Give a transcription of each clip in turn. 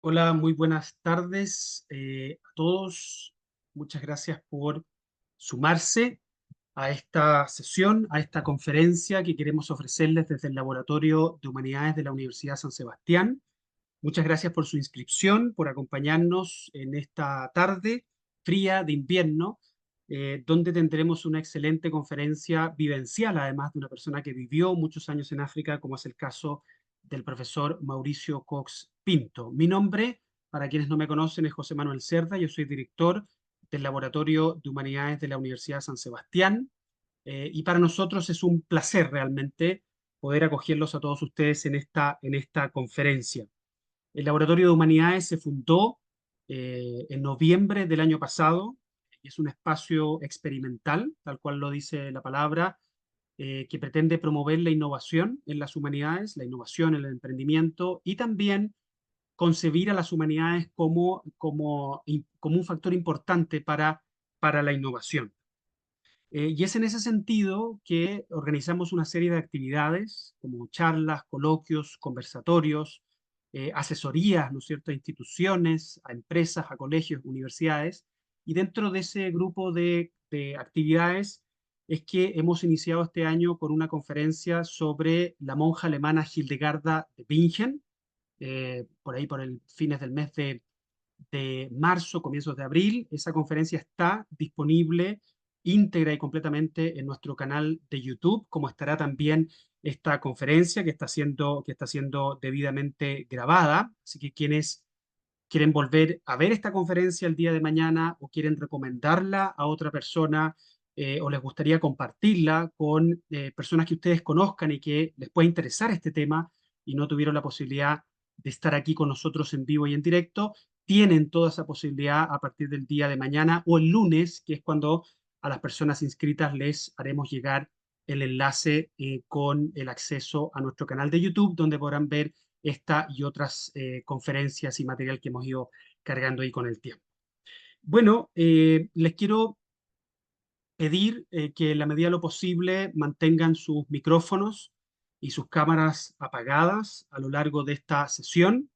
Hola, muy buenas tardes a todos. Muchas gracias por sumarse a esta sesión, a esta conferencia que queremos ofrecerles desde el Laboratorio de Humanidades de la Universidad San Sebastián. Muchas gracias por su inscripción, por acompañarnos en esta tarde fría de invierno, donde tendremos una excelente conferencia vivencial, además de una persona que vivió muchos años en África, como es el caso del profesor Mauricio Cox Pinto. Mi nombre, para quienes no me conocen, es José Manuel Cerda. Yo soy director del Laboratorio de Humanidades de la Universidad San Sebastián, y para nosotros es un placer realmente poder acogerlos a todos ustedes en esta conferencia. El Laboratorio de Humanidades se fundó en noviembre del año pasado y es un espacio experimental, tal cual lo dice la palabra, que pretende promover la innovación en las humanidades, la innovación en el emprendimiento y también concebir a las humanidades como un factor importante para la innovación. Y es en ese sentido que organizamos una serie de actividades como charlas, coloquios, conversatorios, asesorías, ¿no es cierto?, a instituciones, a empresas, a colegios, universidades. Y dentro de ese grupo de actividades es que hemos iniciado este año con una conferencia sobre la monja alemana Hildegarda de Bingen, por ahí por el fines del mes de marzo, comienzos de abril. Esa conferencia está disponible íntegra y completamente en nuestro canal de YouTube, como estará también esta conferencia que está siendo debidamente grabada. Así que quienes quieren volver a ver esta conferencia el día de mañana o quieren recomendarla a otra persona, o les gustaría compartirla con personas que ustedes conozcan y que les pueda interesar este tema y no tuvieron la posibilidad de estar aquí con nosotros en vivo y en directo, tienen toda esa posibilidad a partir del día de mañana o el lunes, que es cuando a las personas inscritas les haremos llegar el enlace con el acceso a nuestro canal de YouTube, donde podrán ver esta y otras conferencias y material que hemos ido cargando ahí con el tiempo. Bueno, les quiero pedir que en la medida de lo posible mantengan sus micrófonos y sus cámaras apagadas a lo largo de esta sesión,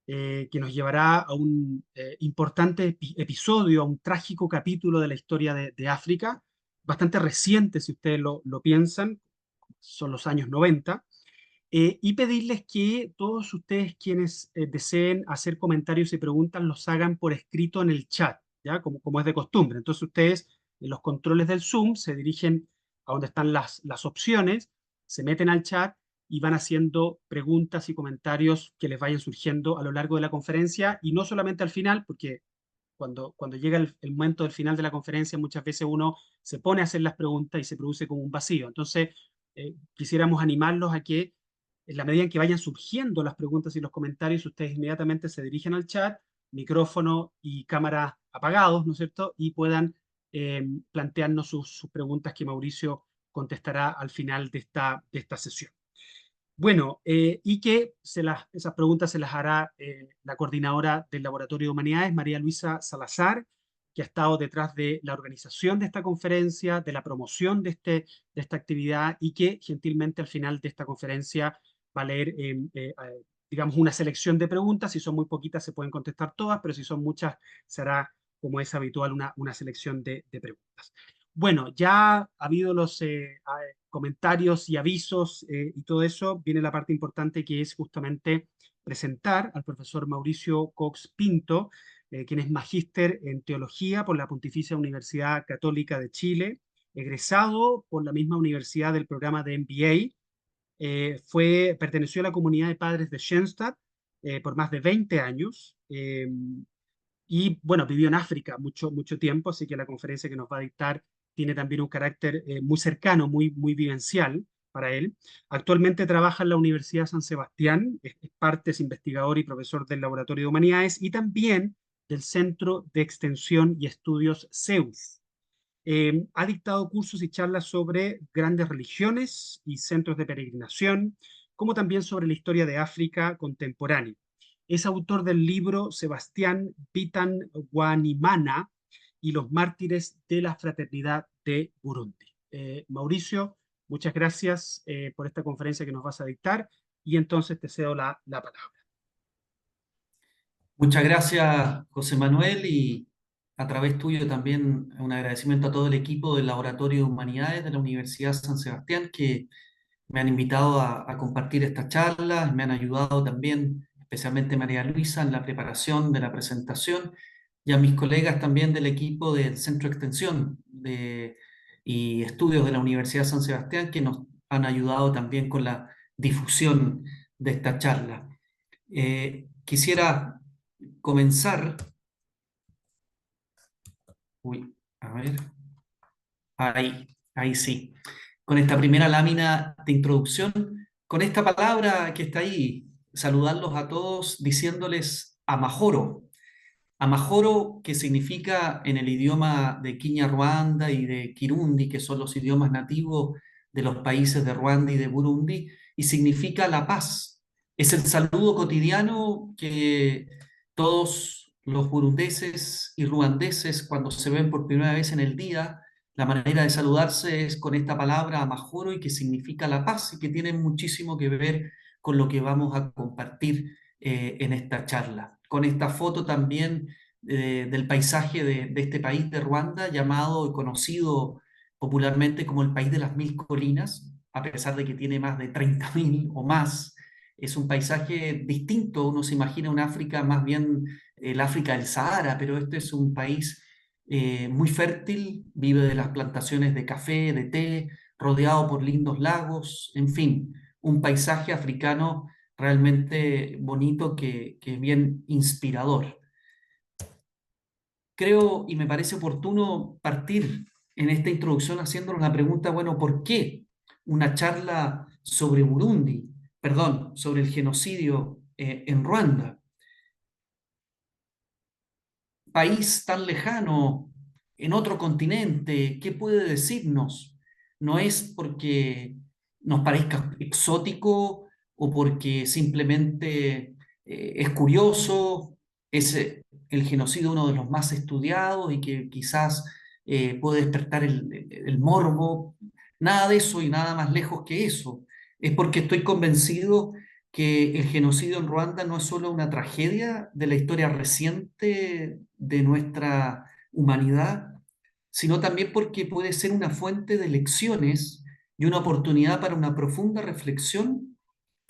que nos llevará a un importante episodio, a un trágico capítulo de la historia de África, bastante reciente si ustedes lo piensan, son los años 90. Y pedirles que todos ustedes quienes deseen hacer comentarios y preguntas los hagan por escrito en el chat, ¿ya? Como es de costumbre. Entonces ustedes en los controles del Zoom se dirigen a donde están las opciones, se meten al chat y van haciendo preguntas y comentarios que les vayan surgiendo a lo largo de la conferencia y no solamente al final, porque cuando llega el momento del final de la conferencia muchas veces uno se pone a hacer las preguntas y se produce como un vacío. Entonces, quisiéramos animarlos a que en la medida en que vayan surgiendo las preguntas y los comentarios, ustedes inmediatamente se dirigen al chat, micrófono y cámara apagados, ¿no es cierto? Y puedan plantearnos sus preguntas que Mauricio contestará al final de esta sesión. Bueno, y que esas preguntas se las hará la coordinadora del Laboratorio de Humanidades, María Luisa Salazar, que ha estado detrás de la organización de esta conferencia, de la promoción de esta actividad y que gentilmente al final de esta conferencia va a leer, digamos, una selección de preguntas. Si son muy poquitas se pueden contestar todas, pero si son muchas será, como es habitual, una selección de preguntas. Bueno, ya ha habido los comentarios y avisos y todo eso, viene la parte importante que es justamente presentar al profesor Mauricio Cox Pinto, quien es magíster en teología por la Pontificia Universidad Católica de Chile, egresado por la misma universidad del programa de MBA, perteneció a la comunidad de padres de Schoenstatt por más de 20 años. Y bueno, vivió en África mucho tiempo, así que la conferencia que nos va a dictar tiene también un carácter muy cercano, muy vivencial para él. Actualmente trabaja en la Universidad San Sebastián, es investigador y profesor del Laboratorio de Humanidades y también del Centro de Extensión y Estudios CEUS. Ha dictado cursos y charlas sobre grandes religiones y centros de peregrinación, como también sobre la historia de África contemporánea. Es autor del libro Sebastián Bitan-Wanimana y los mártires de la fraternidad de Burundi. Mauricio, muchas gracias por esta conferencia que nos vas a dictar y entonces te cedo la palabra. Muchas gracias, José Manuel, y a través tuyo también un agradecimiento a todo el equipo del Laboratorio de Humanidades de la Universidad San Sebastián que me han invitado a compartir esta charla, me han ayudado también, especialmente María Luisa, en la preparación de la presentación, y a mis colegas también del equipo del Centro de Extensión y Estudios de la Universidad San Sebastián que nos han ayudado también con la difusión de esta charla. Quisiera comenzar, uy, a ver, ahí sí, con esta primera lámina de introducción, con esta palabra que está ahí, saludarlos a todos diciéndoles Amahoro. Amahoro, que significa en el idioma de Kinyarwanda y de Kirundi, que son los idiomas nativos de los países de Ruanda y de Burundi, y significa la paz. Es el saludo cotidiano que todos los burundeses y ruandeses, cuando se ven por primera vez en el día, la manera de saludarse es con esta palabra Amahoro y que significa la paz y que tiene muchísimo que ver con lo que vamos a compartir en esta charla. Con esta foto también del paisaje de este país de Ruanda, llamado y conocido popularmente como el país de las mil colinas, a pesar de que tiene más de 30.000 o más. Es un paisaje distinto, uno se imagina un África más bien el África del Sahara, pero este es un país muy fértil, vive de las plantaciones de café, de té, rodeado por lindos lagos, en fin, un paisaje africano realmente bonito que es bien inspirador. Creo y me parece oportuno partir en esta introducción haciéndonos la pregunta, bueno, ¿por qué una charla sobre Burundi, perdón, sobre el genocidio en Ruanda? País tan lejano, en otro continente, ¿qué puede decirnos? No es porque nos parezca exótico o porque simplemente es curioso, es el genocidio uno de los más estudiados y que quizás puede despertar el morbo, nada de eso y nada más lejos que eso. Es porque estoy convencido que el genocidio en Ruanda no es solo una tragedia de la historia reciente de nuestra humanidad, sino también porque puede ser una fuente de lecciones y una oportunidad para una profunda reflexión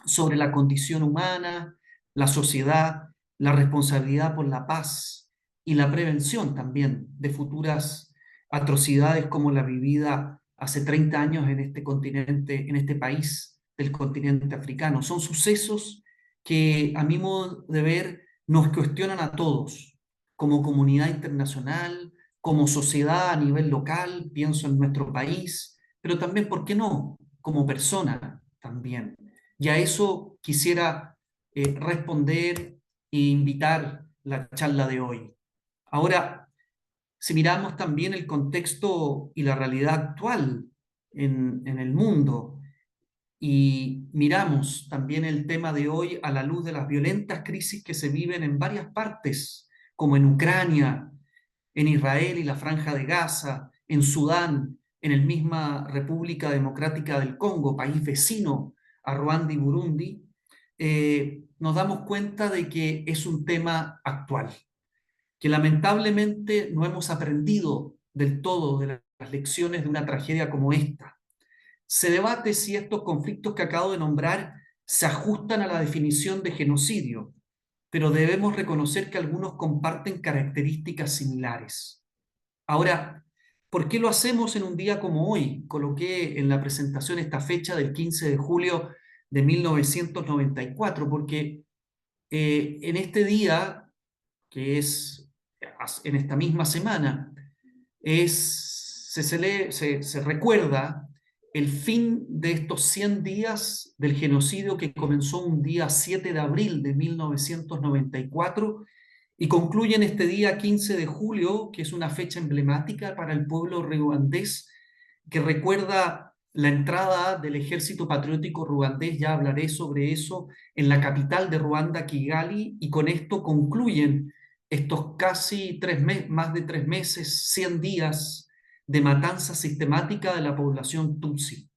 sobre la condición humana, la sociedad, la responsabilidad por la paz y la prevención también de futuras atrocidades como la vivida hace 30 años en este continente, en este país del continente africano. Son sucesos que a mi modo de ver nos cuestionan a todos, como comunidad internacional, como sociedad a nivel local, pienso en nuestro país, pero también, ¿por qué no?, como persona también. Y a eso quisiera responder e invitar la charla de hoy. Ahora, si miramos también el contexto y la realidad actual en el mundo y miramos también el tema de hoy a la luz de las violentas crisis que se viven en varias partes, como en Ucrania, en Israel y la Franja de Gaza, en Sudán, en el misma República Democrática del Congo, país vecino a Ruanda y Burundi, nos damos cuenta de que es un tema actual, que lamentablemente no hemos aprendido del todo de las lecciones de una tragedia como esta. Se debate si estos conflictos que acabo de nombrar se ajustan a la definición de genocidio, pero debemos reconocer que algunos comparten características similares. Ahora, ¿por qué lo hacemos en un día como hoy? Coloqué en la presentación esta fecha del 15 de julio de 1994, porque en este día, que es en esta misma semana, se recuerda el fin de estos 100 días del genocidio que comenzó un día 7 de abril de 1994 y concluye en este día 15 de julio, que es una fecha emblemática para el pueblo ruandés, que recuerda la entrada del Ejército Patriótico Ruandés, ya hablaré sobre eso, en la capital de Ruanda, Kigali, y con esto concluyen estos casi más de 3 meses, 100 días de matanza sistemática de la población Tutsi.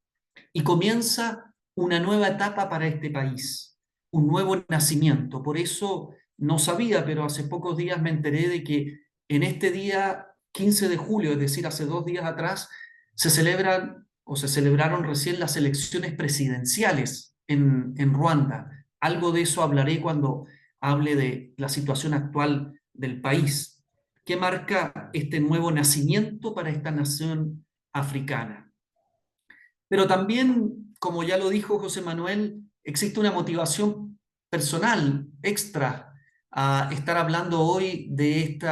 Y comienza una nueva etapa para este país, un nuevo nacimiento. Por eso no sabía, pero hace pocos días me enteré de que en este día 15 de julio, es decir, hace 2 días atrás, se celebran o se celebraron recién las elecciones presidenciales en Ruanda. Algo de eso hablaré cuando hable de la situación actual del país. ¿Qué marca este nuevo nacimiento para esta nación africana? Pero también, como ya lo dijo José Manuel, existe una motivación personal extra a estar hablando hoy de este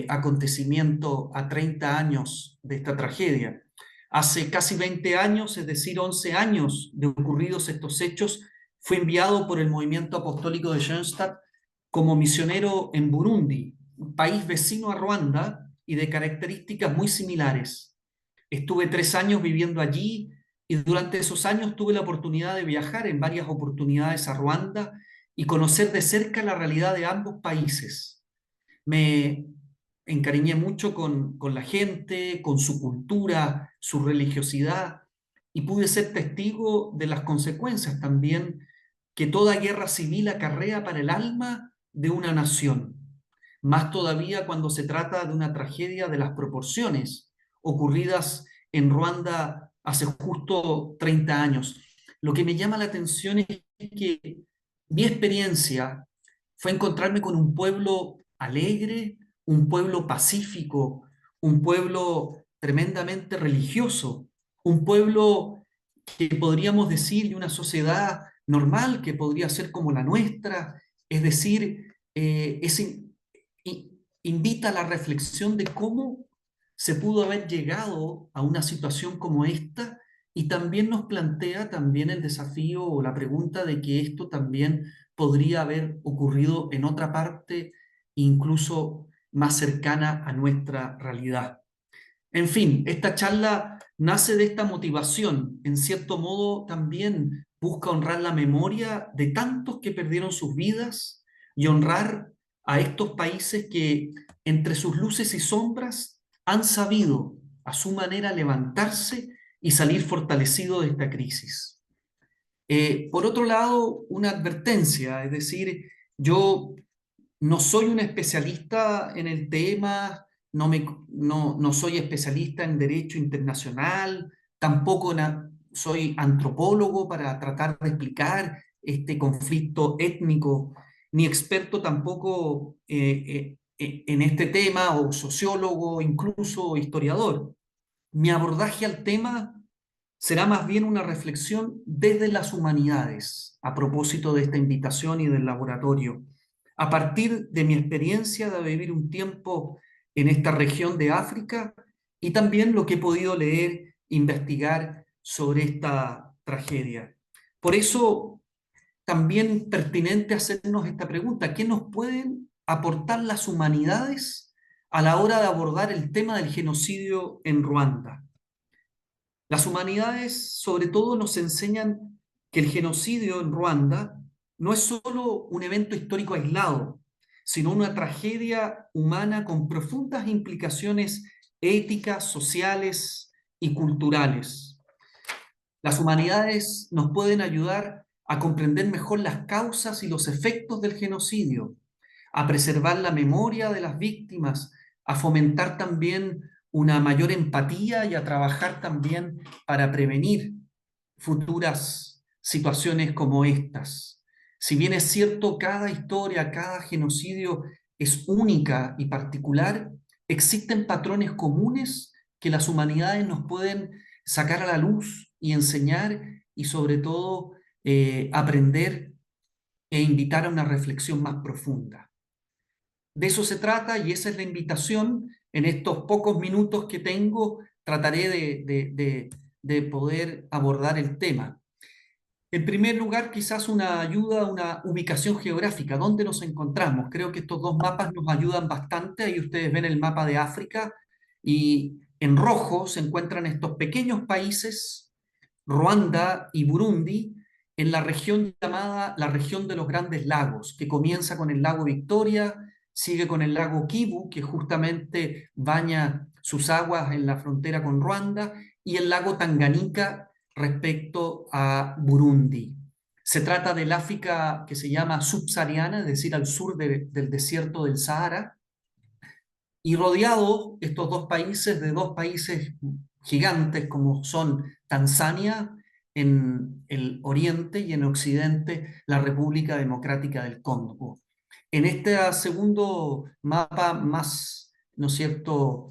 acontecimiento a 30 años de esta tragedia. Hace casi 20 años, es decir, 11 años de ocurridos estos hechos, fue enviado por el movimiento apostólico de Schoenstatt como misionero en Burundi, un país vecino a Ruanda y de características muy similares. Estuve 3 años viviendo allí y durante esos años tuve la oportunidad de viajar en varias oportunidades a Ruanda y conocer de cerca la realidad de ambos países. Me encariñé mucho con la gente, con su cultura, su religiosidad y pude ser testigo de las consecuencias también que toda guerra civil acarrea para el alma de una nación. Más todavía cuando se trata de una tragedia de las proporciones ocurridas en Ruanda hace justo 30 años. Lo que me llama la atención es que mi experiencia fue encontrarme con un pueblo alegre, un pueblo pacífico, un pueblo tremendamente religioso, un pueblo que podríamos decir de una sociedad normal, que podría ser como la nuestra, es decir, invita a la reflexión de cómo se pudo haber llegado a una situación como esta y también nos plantea también el desafío o la pregunta de que esto también podría haber ocurrido en otra parte, incluso más cercana a nuestra realidad. En fin, esta charla nace de esta motivación. En cierto modo, también busca honrar la memoria de tantos que perdieron sus vidas y honrar a estos países que, entre sus luces y sombras, han sabido a su manera levantarse y salir fortalecidos de esta crisis. Por otro lado, una advertencia, es decir, yo no soy un especialista en el tema, no soy especialista en derecho internacional, tampoco soy antropólogo para tratar de explicar este conflicto étnico, ni experto tampoco en este tema, o sociólogo, incluso historiador. Mi abordaje al tema será más bien una reflexión desde las humanidades, a propósito de esta invitación y del laboratorio, a partir de mi experiencia de vivir un tiempo en esta región de África y también lo que he podido leer, investigar sobre esta tragedia. Por eso, también pertinente hacernos esta pregunta: ¿qué nos pueden aportar las humanidades a la hora de abordar el tema del genocidio en Ruanda? Las humanidades, sobre todo, nos enseñan que el genocidio en Ruanda no es solo un evento histórico aislado, sino una tragedia humana con profundas implicaciones éticas, sociales y culturales. Las humanidades nos pueden ayudar a comprender mejor las causas y los efectos del genocidio, a preservar la memoria de las víctimas, a fomentar también una mayor empatía y a trabajar también para prevenir futuras situaciones como estas. Si bien es cierto, cada historia, cada genocidio es única y particular, existen patrones comunes que las humanidades nos pueden sacar a la luz y enseñar y sobre todo aprender e invitar a una reflexión más profunda. De eso se trata y esa es la invitación. En estos pocos minutos que tengo, trataré de poder abordar el tema. En primer lugar, quizás una ayuda, una ubicación geográfica, ¿dónde nos encontramos? Creo que estos dos mapas nos ayudan bastante. Ahí ustedes ven el mapa de África y en rojo se encuentran estos pequeños países, Ruanda y Burundi, en la región llamada la región de los Grandes Lagos, que comienza con el lago Victoria, sigue con el lago Kivu, que justamente baña sus aguas en la frontera con Ruanda, y el lago Tanganica respecto a Burundi. Se trata del África que se llama subsahariana, es decir, al sur del desierto del Sahara, y rodeado estos dos países de dos países gigantes como son Tanzania en el oriente y en occidente la República Democrática del Congo. En este segundo mapa más, ¿no es cierto?,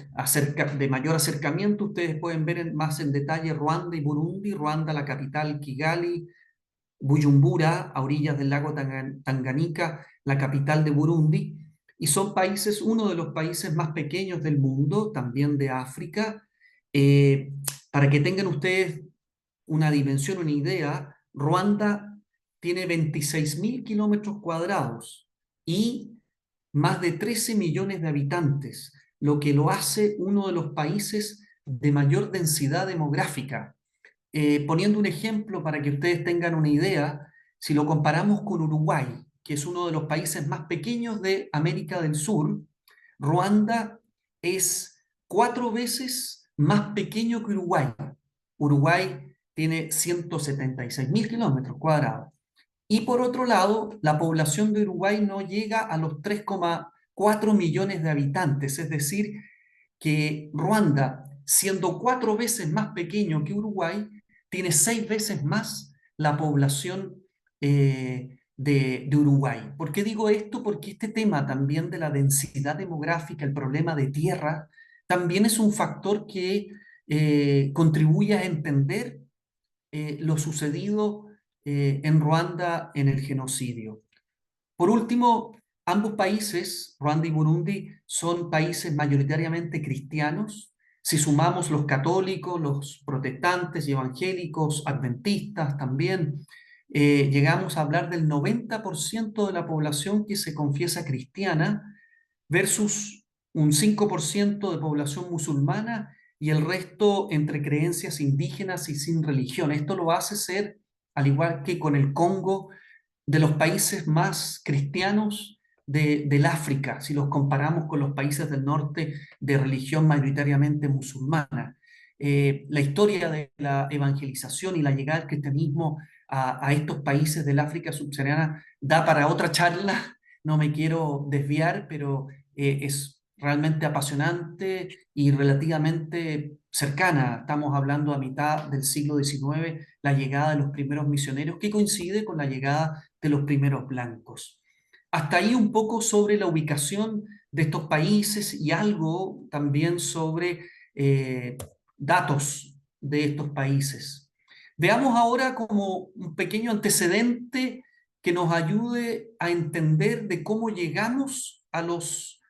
de mayor acercamiento, ustedes pueden ver más en detalle Ruanda y Burundi. Ruanda, la capital Kigali, Bujumbura, a orillas del lago Tanganica, la capital de Burundi, y son países, uno de los países más pequeños del mundo, también de África. Eh, para que tengan ustedes una dimensión, una idea, Ruanda tiene 26.000 kilómetros cuadrados y más de 13 millones de habitantes, lo que lo hace uno de los países de mayor densidad demográfica. Poniendo un ejemplo para que ustedes tengan una idea, si lo comparamos con Uruguay, que es uno de los países más pequeños de América del Sur, Ruanda es 4 veces más pequeño que Uruguay. Uruguay tiene 176.000 kilómetros cuadrados. Y por otro lado, la población de Uruguay no llega a los 3,4 millones de habitantes, es decir, que Ruanda, siendo 4 veces más pequeño que Uruguay, tiene 6 veces más la población de Uruguay. ¿Por qué digo esto? Porque este tema también de la densidad demográfica, el problema de tierra, también es un factor que contribuye a entender lo sucedido en Ruanda en el genocidio. Por último, ambos países, Ruanda y Burundi, son países mayoritariamente cristianos. Si sumamos los católicos, los protestantes y evangélicos, adventistas también, llegamos a hablar del 90% de la población que se confiesa cristiana versus un 5% de población musulmana y el resto entre creencias indígenas y sin religión. Esto lo hace ser, al igual que con el Congo, de los países más cristianos del África, si los comparamos con los países del norte de religión mayoritariamente musulmana. La historia de la evangelización y la llegada del cristianismo a estos países del África subsahariana da para otra charla, no me quiero desviar, pero es realmente apasionante y relativamente cercana. Estamos hablando a mitad del siglo XIX, la llegada de los primeros misioneros, que coincide con la llegada de los primeros blancos. Hasta ahí un poco sobre la ubicación de estos países y algo también sobre datos de estos países. Veamos ahora como un pequeño antecedente que nos ayude a entender de cómo llegamos a los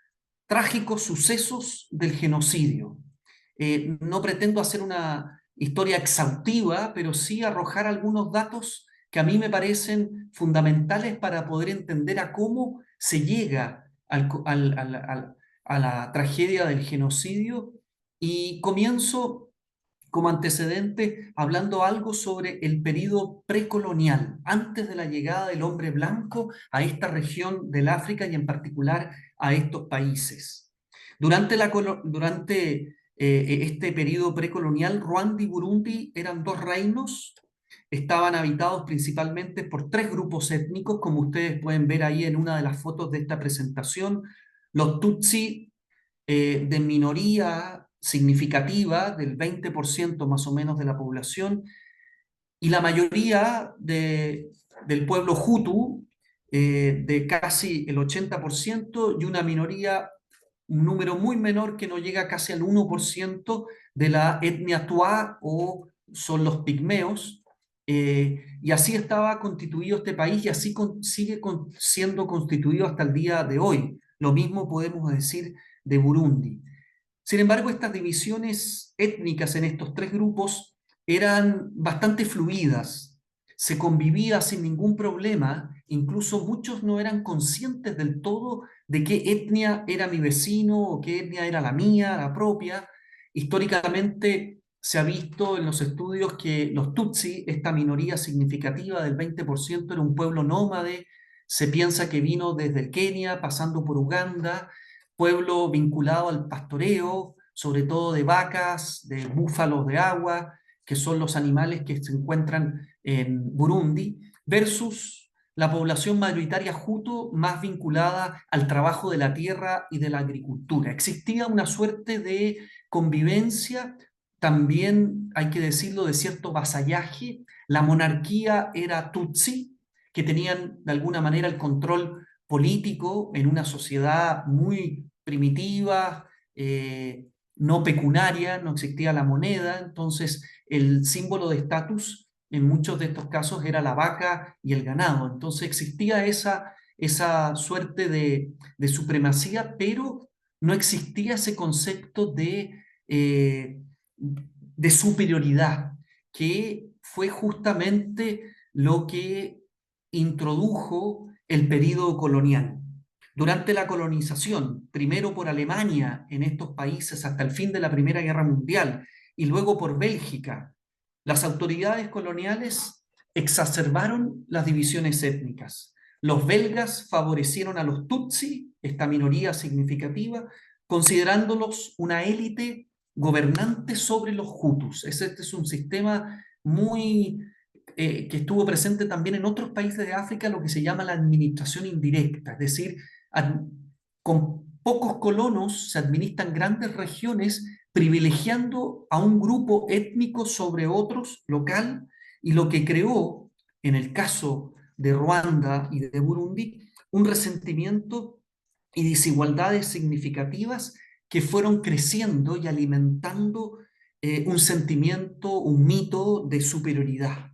trágicos sucesos del genocidio. No pretendo hacer una historia exhaustiva, pero sí arrojar algunos datos que a mí me parecen fundamentales para poder entender a cómo se llega a la tragedia del genocidio. Y comienzo como antecedente hablando algo sobre el periodo precolonial, antes de la llegada del hombre blanco a esta región del África y en particular a estos países. Durante este periodo precolonial, Ruanda y Burundi eran dos reinos, estaban habitados principalmente por tres grupos étnicos, como ustedes pueden ver ahí en una de las fotos de esta presentación. Los Tutsi, de minoría significativa, del 20% más o menos de la población, y la mayoría del pueblo Hutu, de casi el 80%, y una minoría, un número muy menor que no llega casi al 1% de la etnia Tuá, o son los pigmeos, y así estaba constituido este país y así sigue siendo constituido hasta el día de hoy. Lo mismo podemos decir de Burundi. Sin embargo, estas divisiones étnicas en estos tres grupos eran bastante fluidas, se convivía sin ningún problema, incluso muchos no eran conscientes del todo de qué etnia era mi vecino o qué etnia era la mía, la propia. Históricamente se ha visto en los estudios que los Tutsi, esta minoría significativa del 20%, era un pueblo nómade, se piensa que vino desde el Kenia, pasando por Uganda, pueblo vinculado al pastoreo, sobre todo de vacas, de búfalos de agua, que son los animales que se encuentran en Burundi, versus la población mayoritaria hutu más vinculada al trabajo de la tierra y de la agricultura. Existía una suerte de convivencia, también hay que decirlo, de cierto vasallaje. La monarquía era tutsi, que tenían de alguna manera el control político en una sociedad muy primitiva, no pecunaria, no existía la moneda, entonces el símbolo de estatus en muchos de estos casos era la vaca y el ganado. Entonces existía esa suerte de supremacía, pero no existía ese concepto de superioridad, que fue justamente lo que introdujo el período colonial. Durante la colonización, primero por Alemania en estos países hasta el fin de la Primera Guerra Mundial y luego por Bélgica, las autoridades coloniales exacerbaron las divisiones étnicas. Los belgas favorecieron a los Tutsi, esta minoría significativa, considerándolos una élite gobernante sobre los Hutus. Este es un sistema muy que estuvo presente también en otros países de África, lo que se llama la administración indirecta, es decir, con pocos colonos se administran grandes regiones privilegiando a un grupo étnico sobre otros local, y lo que creó, en el caso de Ruanda y de Burundi, un resentimiento y desigualdades significativas que fueron creciendo y alimentando un sentimiento, un mito de superioridad.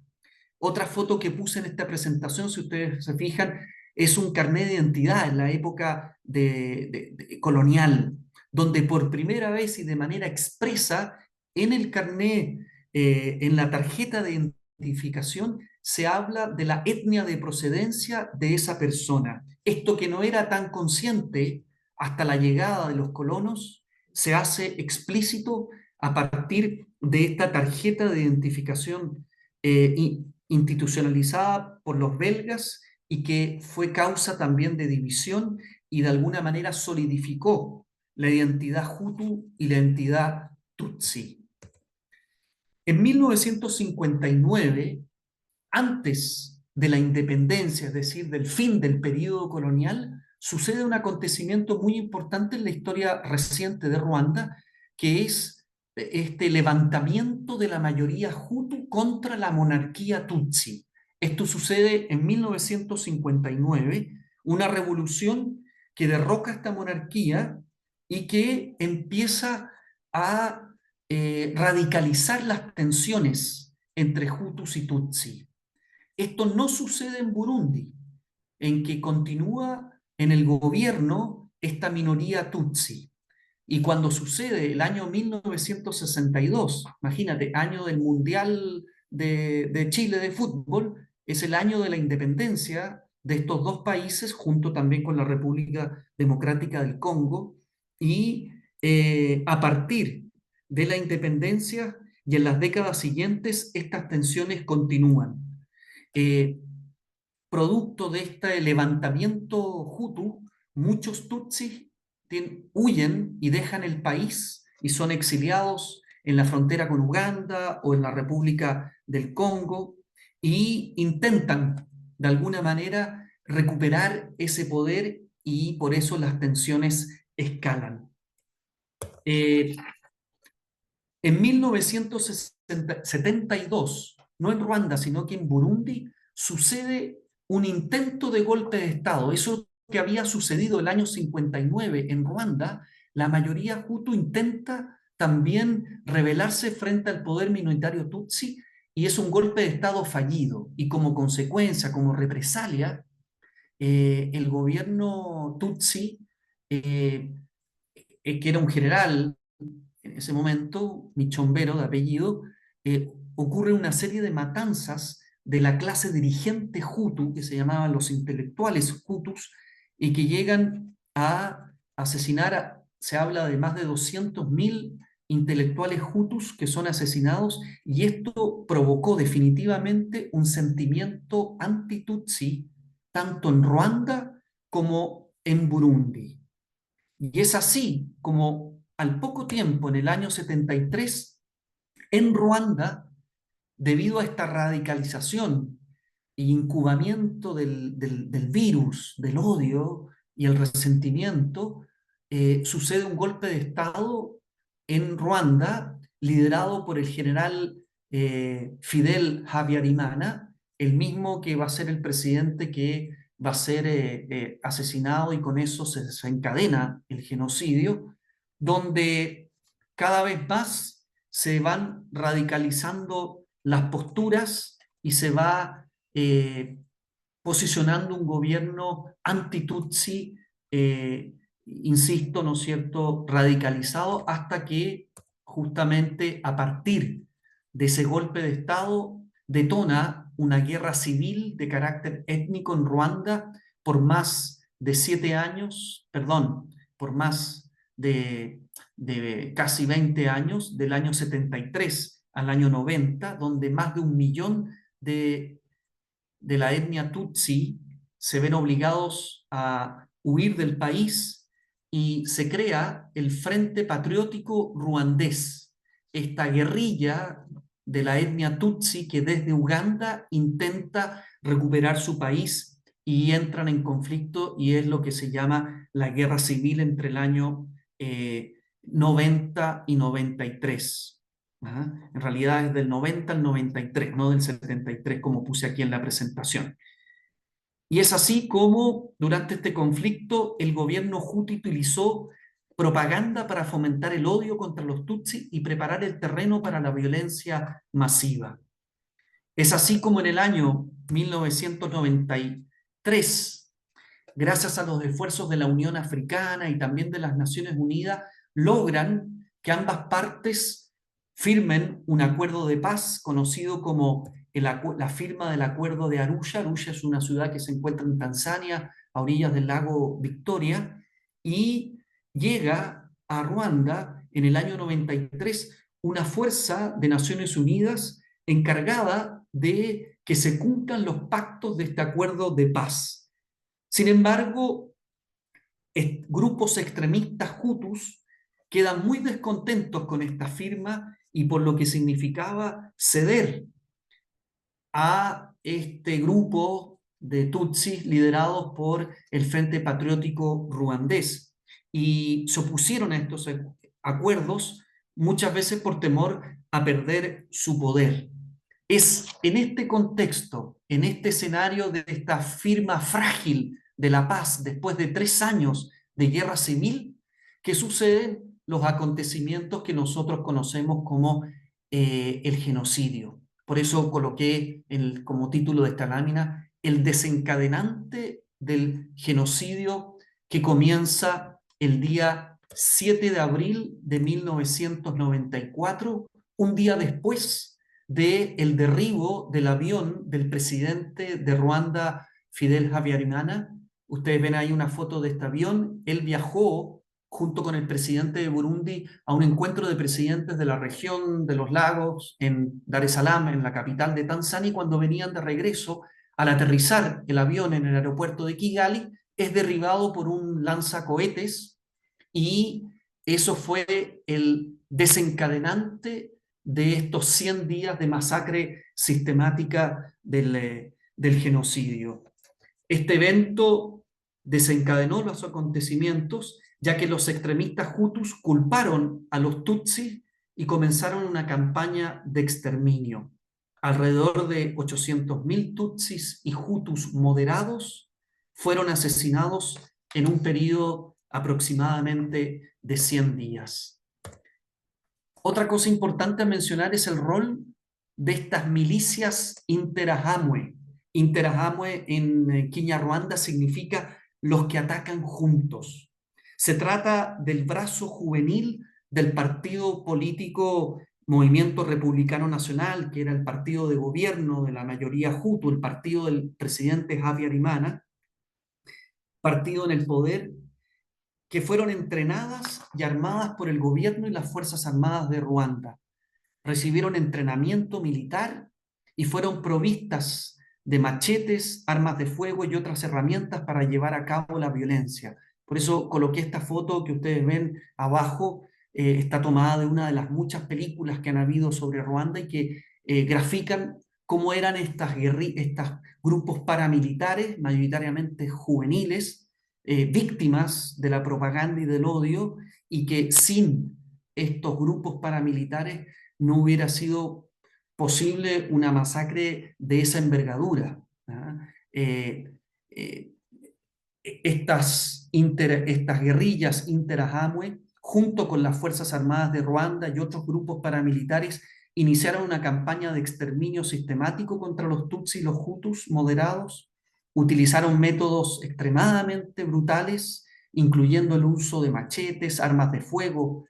Otra foto que puse en esta presentación, si ustedes se fijan, es un carnet de identidad en la época colonial, donde por primera vez y de manera expresa en el carnet, en la tarjeta de identificación, se habla de la etnia de procedencia de esa persona. Esto que no era tan consciente hasta la llegada de los colonos, se hace explícito a partir de esta tarjeta de identificación institucionalizada por los belgas y que fue causa también de división y de alguna manera solidificó la identidad hutu y la identidad tutsi. En 1959, antes de la independencia, es decir, del fin del periodo colonial, sucede un acontecimiento muy importante en la historia reciente de Ruanda, que es este levantamiento de la mayoría hutu contra la monarquía tutsi. Esto sucede en 1959, una revolución que derroca esta monarquía y que empieza a radicalizar las tensiones entre hutus y tutsi. Esto no sucede en Burundi, en que continúa en el gobierno esta minoría tutsi. Y cuando sucede el año 1962, imagínate, año del Mundial de Chile de fútbol, es el año de la independencia de estos dos países, junto también con la República Democrática del Congo, y a partir de la independencia y en las décadas siguientes, estas tensiones continúan. Eh, Producto de este levantamiento hutu, muchos tutsis huyen y dejan el país y son exiliados en la frontera con Uganda o en la República del Congo y intentan de alguna manera recuperar ese poder y por eso las tensiones escalan. En 1972, no en Ruanda, sino que en Burundi, sucede un intento de golpe de Estado. Eso que había sucedido el año 59 en Ruanda, la mayoría hutu intenta también rebelarse frente al poder minoritario tutsi y es un golpe de Estado fallido. Y como consecuencia, como represalia, el gobierno tutsi, que era un general en ese momento, Michombero de apellido, ocurre una serie de matanzas de la clase dirigente hutu, que se llamaban los intelectuales hutus, y que llegan a asesinar, se habla de más de 200.000 intelectuales hutus que son asesinados, y esto provocó definitivamente un sentimiento anti-tutsi, tanto en Ruanda como en Burundi. Y es así como al poco tiempo, en el año 73, en Ruanda, debido a esta radicalización y incubamiento del virus, del odio y el resentimiento, sucede un golpe de Estado en Ruanda, liderado por el general Fidel Habyarimana, el mismo que va a ser el presidente que va a ser asesinado, y con eso se desencadena el genocidio, donde cada vez más se van radicalizando las posturas y se va eh, posicionando un gobierno anti-Tutsi, insisto, ¿no es cierto?, radicalizado, hasta que justamente a partir de ese golpe de Estado detona una guerra civil de carácter étnico en Ruanda por más de 7 años, perdón, por más de casi 20 años, del año 73 al año 90, donde más de 1 millón de la etnia Tutsi se ven obligados a huir del país, y se crea el Frente Patriótico Ruandés, esta guerrilla de la etnia Tutsi que desde Uganda intenta recuperar su país, y entran en conflicto, y es lo que se llama la guerra civil entre el año 90 y 93. Ajá. En realidad es del 90 al 93, no del 73 como puse aquí en la presentación. Y es así como durante este conflicto el gobierno Hutu utilizó propaganda para fomentar el odio contra los Tutsi y preparar el terreno para la violencia masiva. Es así como en el año 1993, gracias a los esfuerzos de la Unión Africana y también de las Naciones Unidas, logran que ambas partes firmen un acuerdo de paz conocido como la firma del Acuerdo de Arusha. Arusha es una ciudad que se encuentra en Tanzania, a orillas del lago Victoria, y llega a Ruanda en el año 93 una fuerza de Naciones Unidas encargada de que se cumplan los pactos de este acuerdo de paz. Sin embargo, grupos extremistas hutus quedan muy descontentos con esta firma y por lo que significaba ceder a este grupo de tutsis liderados por el Frente Patriótico Ruandés, y se opusieron a estos acuerdos, muchas veces por temor a perder su poder. Es en este contexto, en este escenario de esta firma frágil de la paz después de 3 años de guerra civil, que suceden los acontecimientos que nosotros conocemos como el genocidio. Por eso coloqué como título de esta lámina el desencadenante del genocidio, que comienza el día 7 de abril de 1994, un día después del derribo del avión del presidente de Ruanda, Fidel Habyarimana. Ustedes ven ahí una foto de este avión. Él viajó junto con el presidente de Burundi a un encuentro de presidentes de la región de los lagos en Dar es Salaam, en la capital de Tanzania, y cuando venían de regreso, al aterrizar el avión en el aeropuerto de Kigali, es derribado por un lanzacohetes, y eso fue el desencadenante de estos 100 días de masacre sistemática del genocidio. Este evento desencadenó los acontecimientos, ya que los extremistas hutus culparon a los tutsis y comenzaron una campaña de exterminio. Alrededor de 800.000 tutsis y hutus moderados fueron asesinados en un periodo aproximadamente de 100 días. Otra cosa importante a mencionar es el rol de estas milicias Interahamwe. Interahamwe en Kinyarwanda significa los que atacan juntos. Se trata del brazo juvenil del partido político Movimiento Republicano Nacional, que era el partido de gobierno de la mayoría hutu, el partido del presidente Habyarimana, partido en el poder, que fueron entrenadas y armadas por el gobierno y las Fuerzas Armadas de Ruanda. Recibieron entrenamiento militar y fueron provistas de machetes, armas de fuego y otras herramientas para llevar a cabo la violencia. Por eso coloqué esta foto que ustedes ven abajo. Está tomada de una de las muchas películas que han habido sobre Ruanda y que grafican cómo eran estos grupos paramilitares, mayoritariamente juveniles, víctimas de la propaganda y del odio, y que sin estos grupos paramilitares no hubiera sido posible una masacre de esa envergadura. ¿Ah? Eh, estas guerrillas Interahamwe, junto con las Fuerzas Armadas de Ruanda y otros grupos paramilitares, iniciaron una campaña de exterminio sistemático contra los Tutsi y los Hutus moderados. Utilizaron métodos extremadamente brutales, incluyendo el uso de machetes, armas de fuego,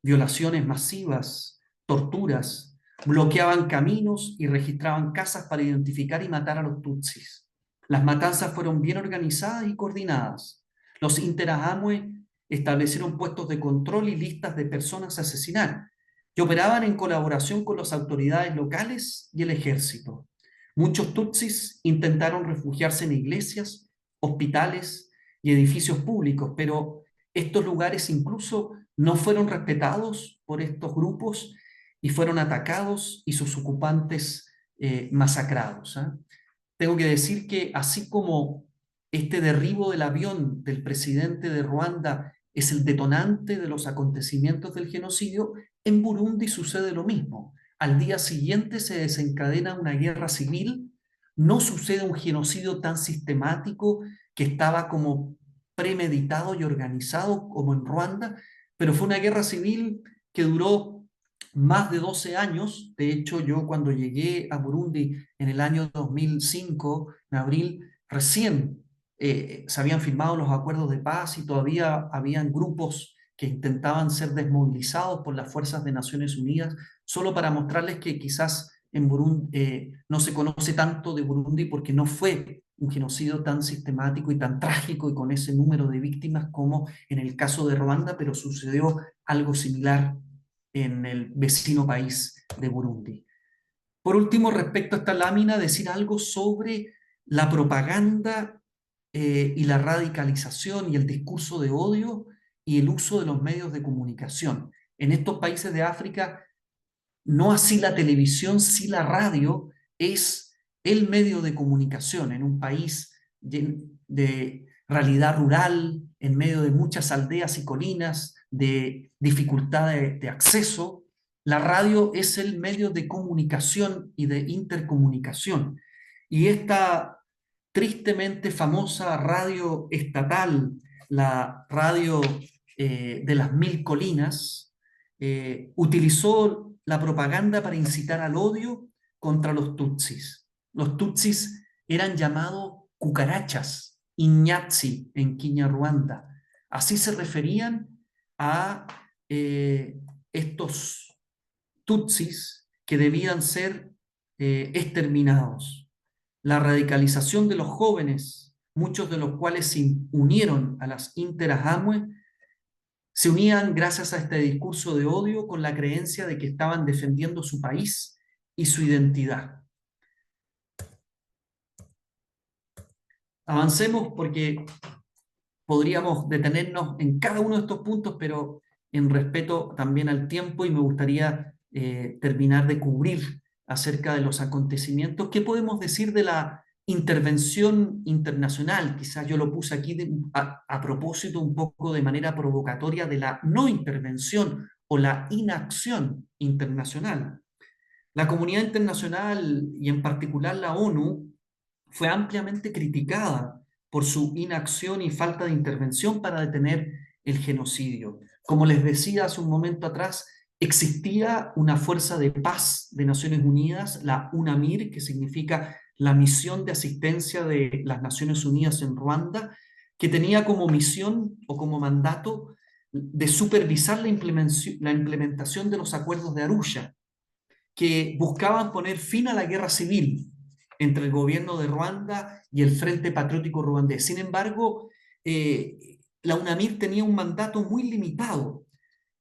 violaciones masivas, torturas. Bloqueaban caminos y registraban casas para identificar y matar a los Tutsis. Las matanzas fueron bien organizadas y coordinadas. Los Interahamwe establecieron puestos de control y listas de personas a asesinar y operaban en colaboración con las autoridades locales y el ejército. Muchos tutsis intentaron refugiarse en iglesias, hospitales y edificios públicos, pero estos lugares incluso no fueron respetados por estos grupos y fueron atacados y sus ocupantes masacrados. Tengo que decir que así como este derribo del avión del presidente de Ruanda es el detonante de los acontecimientos del genocidio, en Burundi sucede lo mismo. Al día siguiente se desencadena una guerra civil, no sucede un genocidio tan sistemático que estaba como premeditado y organizado como en Ruanda, pero fue una guerra civil que duró más de 12 años. De hecho, yo cuando llegué a Burundi en el año 2005, en abril, recién se habían firmado los acuerdos de paz y todavía habían grupos que intentaban ser desmovilizados por las fuerzas de Naciones Unidas, solo para mostrarles que quizás en Burundi no se conoce tanto de Burundi porque no fue un genocidio tan sistemático y tan trágico y con ese número de víctimas como en el caso de Ruanda, pero sucedió algo similar en el vecino país de Burundi. Por último, respecto a esta lámina, decir algo sobre la propaganda y la radicalización y el discurso de odio y el uso de los medios de comunicación. En estos países de África, no así la televisión, sí la radio es el medio de comunicación en un país de realidad rural, en medio de muchas aldeas y colinas, de dificultad de acceso. La radio es el medio de comunicación y de intercomunicación. Y esta tristemente famosa radio estatal, la radio de las Mil Colinas, utilizó la propaganda para incitar al odio contra los tutsis. Los tutsis eran llamados cucarachas, iñazzi en Kinyarwanda. Así se referían a estos tutsis que debían ser exterminados. La radicalización de los jóvenes, muchos de los cuales se unieron a las Interahamwe, se unían gracias a este discurso de odio con la creencia de que estaban defendiendo su país y su identidad. Avancemos porque podríamos detenernos en cada uno de estos puntos, pero en respeto también al tiempo, y me gustaría terminar de cubrir acerca de los acontecimientos. ¿Qué podemos decir de la intervención internacional? Quizás yo lo puse aquí a propósito un poco de manera provocatoria de la no intervención o la inacción internacional. La comunidad internacional y en particular la ONU fue ampliamente criticada por su inacción y falta de intervención para detener el genocidio. Como les decía hace un momento atrás, existía una fuerza de paz de Naciones Unidas, la UNAMIR, que significa la misión de asistencia de las Naciones Unidas en Ruanda, que tenía como misión o como mandato de supervisar la implementación de los acuerdos de Arusha, que buscaban poner fin a la guerra civil entre el gobierno de Ruanda y el Frente Patriótico Ruandés. Sin embargo, la UNAMIR tenía un mandato muy limitado,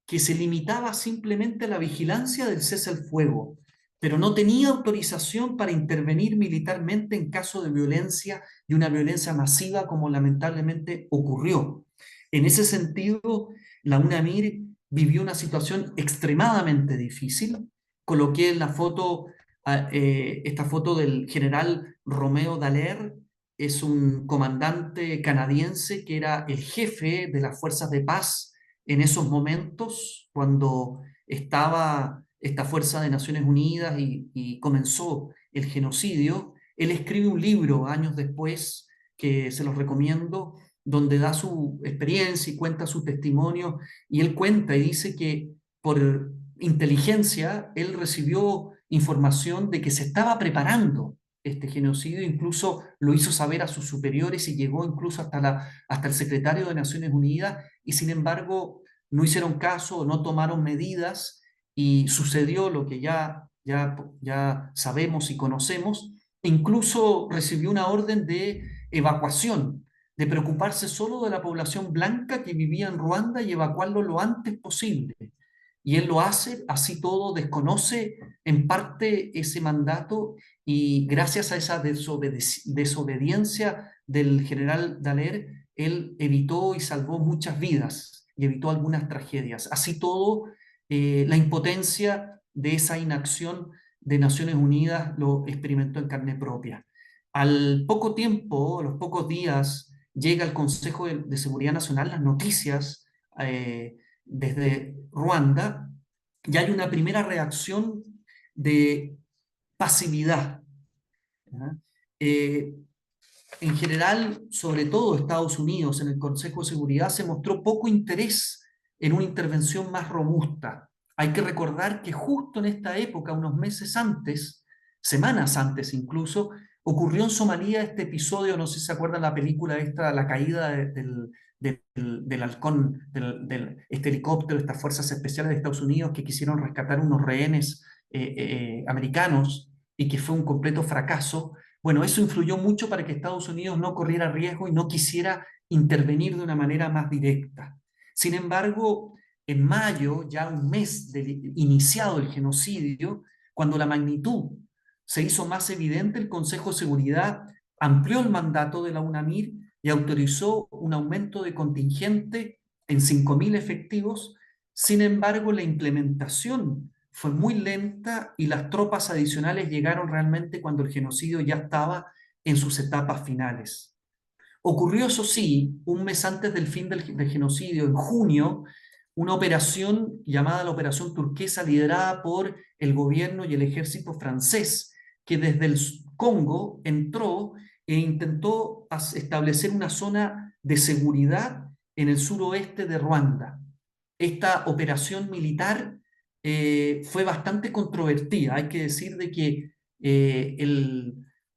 que se limitaba simplemente a la vigilancia del cese al fuego, pero no tenía autorización para intervenir militarmente en caso de violencia y una violencia masiva como lamentablemente ocurrió. En ese sentido, la UNAMIR vivió una situación extremadamente difícil. Coloqué en la foto esta foto del general Romeo Dallaire. Es un comandante canadiense que era el jefe de las fuerzas de paz en esos momentos, cuando estaba esta fuerza de Naciones Unidas y comenzó el genocidio. Él escribe un libro años después, que se los recomiendo, donde da su experiencia y cuenta su testimonio, y él cuenta y dice que por inteligencia él recibió información de que se estaba preparando este genocidio, incluso lo hizo saber a sus superiores y llegó incluso hasta el secretario de Naciones Unidas, y sin embargo no hicieron caso, no tomaron medidas, y sucedió lo que ya sabemos y conocemos. E incluso recibió una orden de evacuación, de preocuparse solo de la población blanca que vivía en Ruanda y evacuarlo lo antes posible. Y él lo hace, así todo, desconoce en parte ese mandato, y gracias a esa desobediencia del general Dallaire, él evitó y salvó muchas vidas y evitó algunas tragedias. Así todo, la impotencia de esa inacción de Naciones Unidas lo experimentó en carne propia. Al poco tiempo, a los pocos días, llega al Consejo de Seguridad Nacional las noticias desde Ruanda, y hay una primera reacción de pasividad. ¿Ya? Eh, en general, sobre todo Estados Unidos, en el Consejo de Seguridad se mostró poco interés en una intervención más robusta. Hay que recordar que justo en esta época, unos meses antes, semanas antes incluso, ocurrió en Somalia este episodio, no sé si se acuerdan la película esta, la caída del halcón, este helicóptero, estas fuerzas especiales de Estados Unidos que quisieron rescatar unos rehenes americanos, y que fue un completo fracaso. Bueno, eso influyó mucho para que Estados Unidos no corriera riesgo y no quisiera intervenir de una manera más directa. Sin embargo, en mayo, ya un mes iniciado el genocidio, cuando la magnitud se hizo más evidente, el Consejo de Seguridad amplió el mandato de la UNAMIR y autorizó un aumento de contingente en 5.000 efectivos. Sin embargo, la implementación fue muy lenta y las tropas adicionales llegaron realmente cuando el genocidio ya estaba en sus etapas finales. Ocurrió, eso sí, un mes antes del fin del genocidio, en junio, una operación llamada la Operación Turquesa, liderada por el gobierno y el ejército francés, que desde el Congo entró e intentó establecer una zona de seguridad en el suroeste de Ruanda. Esta operación militar fue bastante controvertida. Hay que decir de que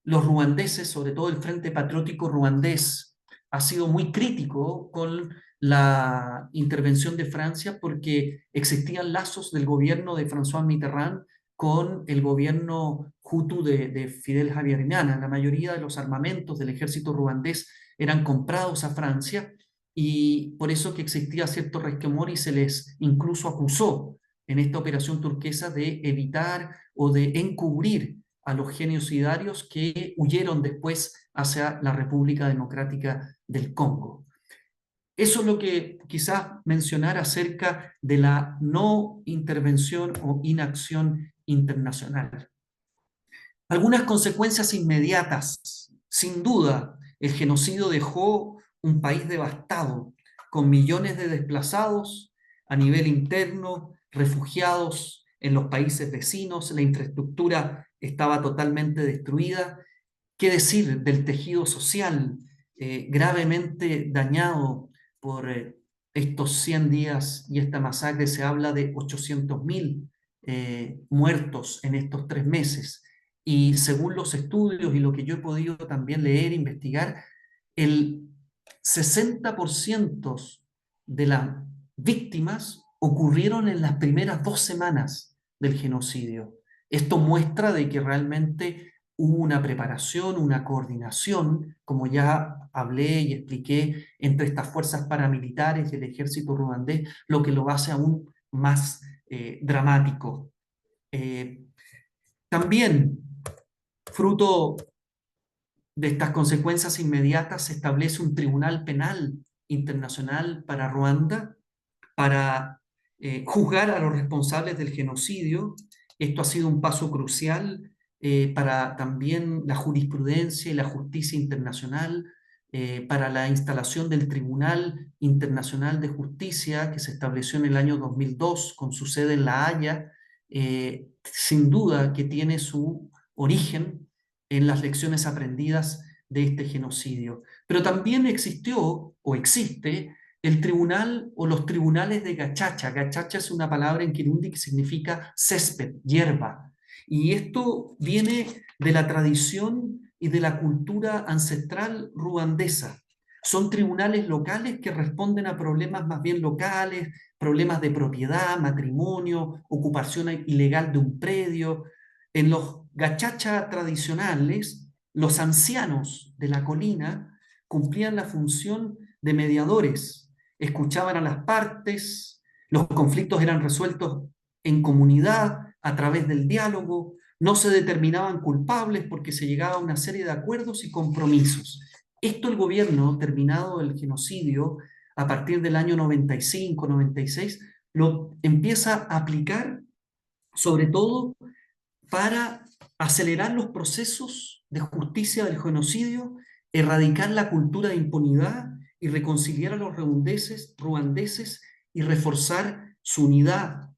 los ruandeses, sobre todo el Frente Patriótico Ruandés, ha sido muy crítico con la intervención de Francia, porque existían lazos del gobierno de François Mitterrand con el gobierno Hutu de Fidel Habyarimana. La mayoría de los armamentos del ejército ruandés eran comprados a Francia, y por eso que existía cierto resquemor, y se les incluso acusó en esta operación turquesa de evitar o de encubrir a los genocidarios que huyeron después hacia la República Democrática del Congo. Eso es lo que quizás mencionar acerca de la no intervención o inacción internacional. Algunas consecuencias inmediatas. Sin duda, el genocidio dejó un país devastado, con millones de desplazados a nivel interno, refugiados en los países vecinos, la infraestructura estaba totalmente destruida. ¿Qué decir del tejido social gravemente dañado por estos 100 días y esta masacre? Se habla de 800.000 muertos en estos 3 meses. Y según los estudios y lo que yo he podido también leer e investigar, el 60% de las víctimas ocurrieron en las primeras 2 semanas del genocidio. Esto muestra de que realmente hubo una preparación, una coordinación, como ya hablé y expliqué, entre estas fuerzas paramilitares y el ejército ruandés, lo que lo hace aún más dramático. También, fruto de estas consecuencias inmediatas, se establece un tribunal penal internacional para Ruanda, para juzgar a los responsables del genocidio, Esto ha sido un paso crucial para también la jurisprudencia y la justicia internacional, para la instalación del Tribunal Internacional de Justicia que se estableció en el año 2002 con su sede en La Haya, sin duda que tiene su origen en las lecciones aprendidas de este genocidio. Pero también existió o existe el tribunal o los tribunales de Gachacha. Gachacha es una palabra en kirundi que significa césped, hierba. Y esto viene de la tradición y de la cultura ancestral ruandesa. Son tribunales locales que responden a problemas más bien locales, problemas de propiedad, matrimonio, ocupación ilegal de un predio. En los gachacha tradicionales, los ancianos de la colina cumplían la función de mediadores, escuchaban a las partes, los conflictos eran resueltos en comunidad, a través del diálogo, no se determinaban culpables porque se llegaba a una serie de acuerdos y compromisos. Esto el gobierno, terminado el genocidio, a partir del año 95, 96, lo empieza a aplicar sobre todo para acelerar los procesos de justicia del genocidio, erradicar la cultura de impunidad y reconciliar a los ruandeses y reforzar su unidad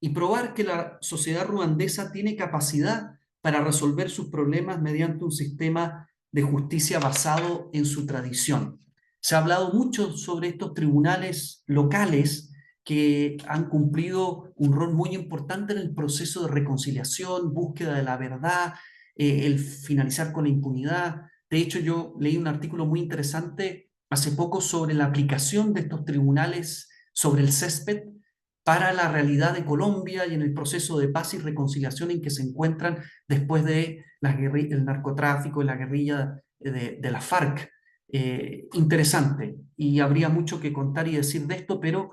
y probar que la sociedad ruandesa tiene capacidad para resolver sus problemas mediante un sistema de justicia basado en su tradición. Se ha hablado mucho sobre estos tribunales locales que han cumplido un rol muy importante en el proceso de reconciliación, búsqueda de la verdad, el finalizar con la impunidad. De hecho, yo leí un artículo muy interesante hace poco sobre la aplicación de estos tribunales sobre el césped para la realidad de Colombia y en el proceso de paz y reconciliación en que se encuentran después de el narcotráfico y la guerrilla de la FARC. Interesante, y habría mucho que contar y decir de esto, pero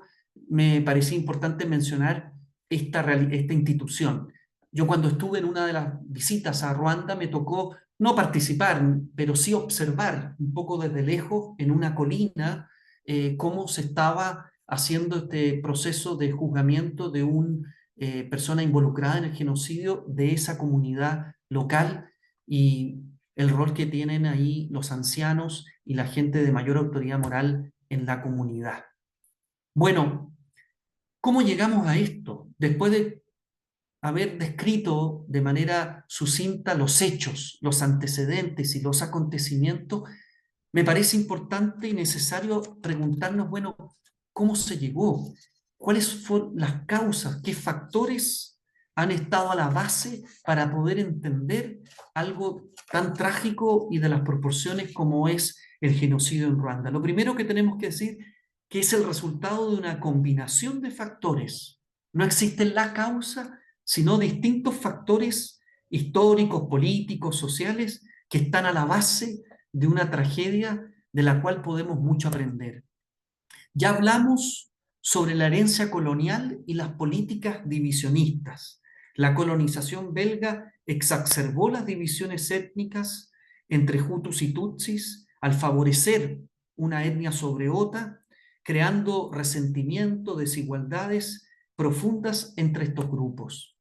me parecía importante mencionar esta institución. Yo cuando estuve en una de las visitas a Ruanda me tocó no participar, pero sí observar un poco desde lejos en una colina cómo se estaba haciendo este proceso de juzgamiento de una persona involucrada en el genocidio de esa comunidad local y el rol que tienen ahí los ancianos y la gente de mayor autoridad moral en la comunidad. Bueno, ¿cómo llegamos a esto? Después de haber descrito de manera sucinta los hechos, los antecedentes y los acontecimientos, me parece importante y necesario preguntarnos, bueno, ¿cómo se llegó? ¿Cuáles fueron las causas? ¿Qué factores han estado a la base para poder entender algo tan trágico y de las proporciones como es el genocidio en Ruanda? Lo primero que tenemos que decir que es el resultado de una combinación de factores. No existe la causa, sino distintos factores históricos, políticos, sociales, que están a la base de una tragedia de la cual podemos mucho aprender. Ya hablamos sobre la herencia colonial y las políticas divisionistas. La colonización belga exacerbó las divisiones étnicas entre Hutus y Tutsis al favorecer una etnia sobre otra, creando resentimiento, desigualdades profundas entre estos grupos.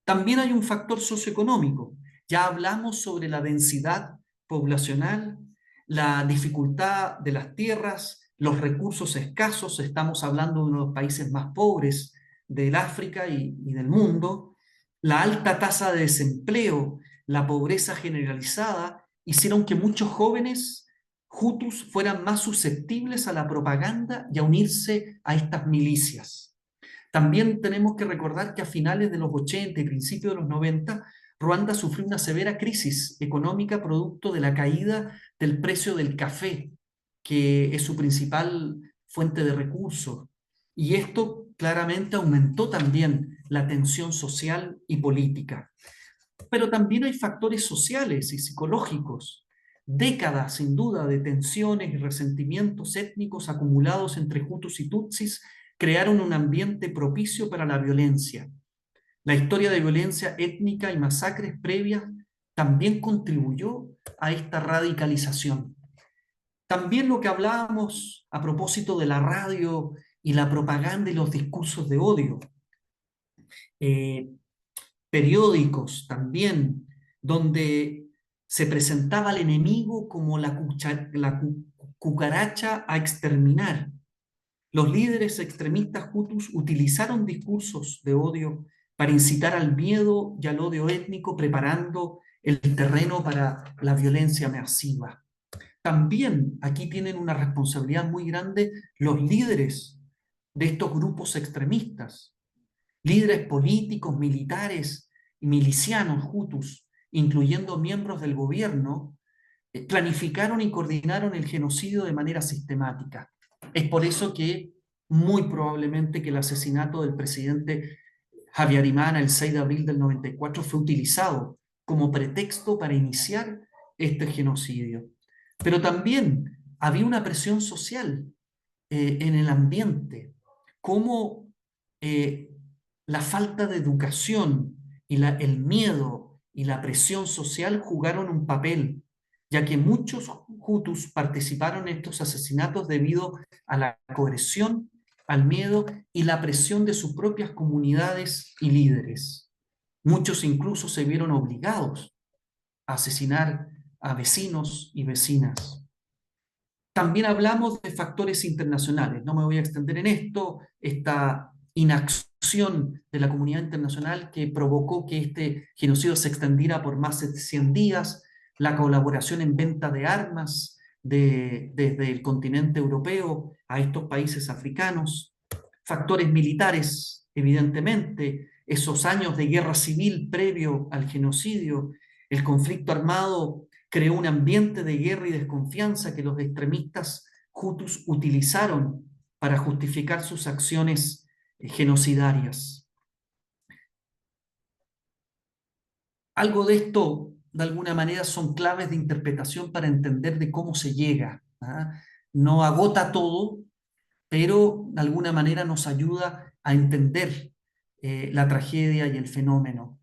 También hay un factor socioeconómico. Ya hablamos sobre la densidad poblacional, la dificultad de las tierras, los recursos escasos. Estamos hablando de uno de los países más pobres del África y del mundo. La alta tasa de desempleo, la pobreza generalizada, hicieron que muchos jóvenes hutus fueran más susceptibles a la propaganda y a unirse a estas milicias. También tenemos que recordar que a finales de los 80 y principios de los 90, Ruanda sufrió una severa crisis económica producto de la caída del precio del café, que es su principal fuente de recursos. Y esto claramente aumentó también la tensión social y política. Pero también hay factores sociales y psicológicos. Décadas, sin duda, de tensiones y resentimientos étnicos acumulados entre Hutus y Tutsis crearon un ambiente propicio para la violencia. La historia de violencia étnica y masacres previas también contribuyó a esta radicalización. También lo que hablábamos a propósito de la radio y la propaganda y los discursos de odio. periódicos también, donde se presentaba al enemigo como la cucaracha a exterminar. Los líderes extremistas hutus utilizaron discursos de odio para incitar al miedo y al odio étnico, preparando el terreno para la violencia masiva. También aquí tienen una responsabilidad muy grande los líderes de estos grupos extremistas, líderes políticos, militares y milicianos hutus, incluyendo miembros del gobierno, planificaron y coordinaron el genocidio de manera sistemática. Es por eso que muy probablemente que el asesinato del presidente Habyarimana el 6 de abril del 94 fue utilizado como pretexto para iniciar este genocidio. Pero también había una presión social en el ambiente, como eh, la falta de educación y el miedo y la presión social jugaron un papel, ya que muchos hutus participaron en estos asesinatos debido a la coerción, al miedo y la presión de sus propias comunidades y líderes. Muchos incluso se vieron obligados a asesinar a vecinos y vecinas. También hablamos de factores internacionales. No me voy a extender en esto, esta inacción de la comunidad internacional que provocó que este genocidio se extendiera por más de 100 días, la colaboración en venta de armas desde el continente europeo a estos países africanos, factores militares, evidentemente, esos años de guerra civil previo al genocidio, el conflicto armado creó un ambiente de guerra y desconfianza que los extremistas hutus utilizaron para justificar sus acciones genocidarias. Algo de esto, de alguna manera, son claves de interpretación para entender de cómo se llega. ¿Ah? No agota todo, pero de alguna manera nos ayuda a entender la tragedia y el fenómeno.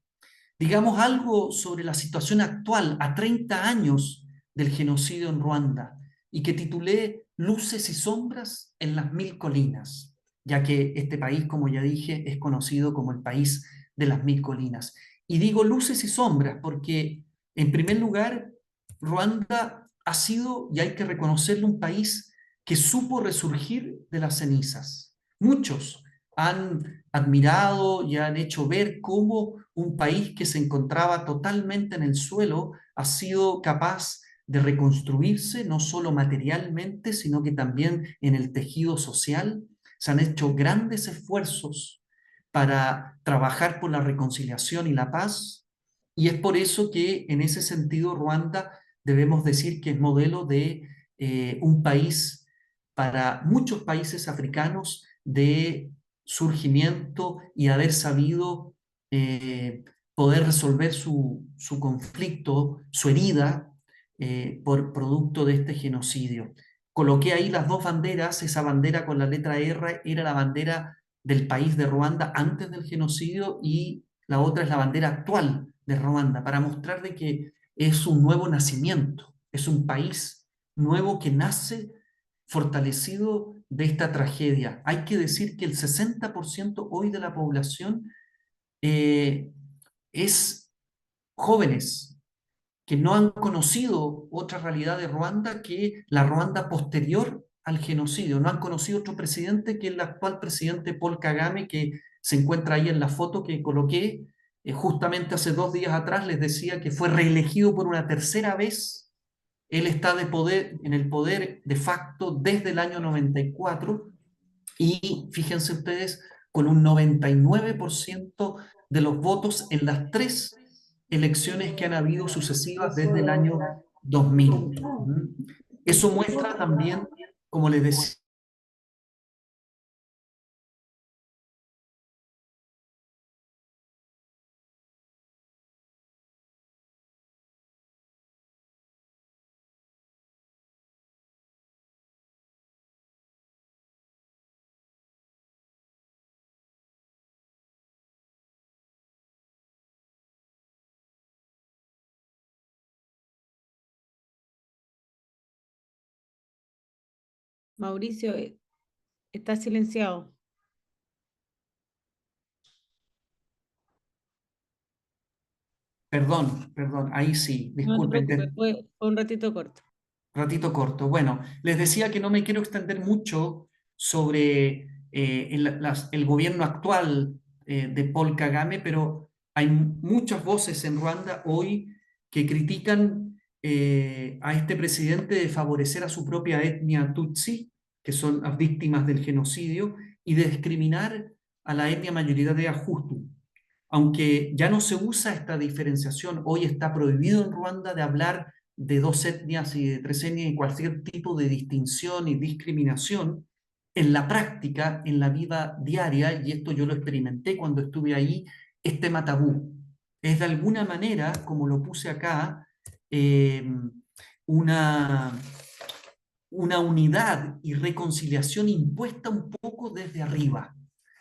Digamos algo sobre la situación actual a 30 años del genocidio en Ruanda y que titulé Luces y sombras en las mil colinas, ya que este país, como ya dije, es conocido como el país de las mil colinas. Y digo luces y sombras porque, en primer lugar, Ruanda ha sido, y hay que reconocerlo, un país que supo resurgir de las cenizas. Muchos han admirado y han hecho ver cómo un país que se encontraba totalmente en el suelo ha sido capaz de reconstruirse, no solo materialmente, sino que también en el tejido social. Se han hecho grandes esfuerzos para trabajar por la reconciliación y la paz, y es por eso que en ese sentido Ruanda debemos decir que es modelo de un país para muchos países africanos de surgimiento y haber sabido poder resolver su conflicto, su herida, por producto de este genocidio. Coloqué ahí las dos banderas, esa bandera con la letra R era la bandera del país de Ruanda antes del genocidio y la otra es la bandera actual de Ruanda, para mostrar de que es un nuevo nacimiento, es un país nuevo que nace fortalecido de esta tragedia. Hay que decir que el 60% hoy de la población eh, es jóvenes que no han conocido otra realidad de Ruanda que la Ruanda posterior al genocidio. No han conocido otro presidente que el actual presidente Paul Kagame, que se encuentra ahí en la foto que coloqué. Justamente hace 2 días atrás les decía que fue reelegido por una tercera vez. Él está en el poder de facto desde el año 94 y fíjense ustedes, con un 99% de los votos en las 3 elecciones que han habido sucesivas desde el año 2000. Eso muestra también, como les decía, Mauricio, está silenciado. Perdón, ahí sí, No te disculpen, preocupes, fue un ratito corto. ratito corto. Bueno, les decía que no me quiero extender mucho sobre el gobierno actual de Paul Kagame, pero hay muchas voces en Ruanda hoy que critican a este presidente de favorecer a su propia etnia Tutsi, que son las víctimas del genocidio, y de discriminar a la etnia mayoritaria Hutu. Aunque ya no se usa esta diferenciación, hoy está prohibido en Ruanda de hablar de dos etnias y de tres etnias y cualquier tipo de distinción y discriminación. En la práctica, en la vida diaria, y esto yo lo experimenté cuando estuve ahí, es tema tabú. Es de alguna manera, como lo puse acá, eh, una, una unidad y reconciliación impuesta un poco desde arriba.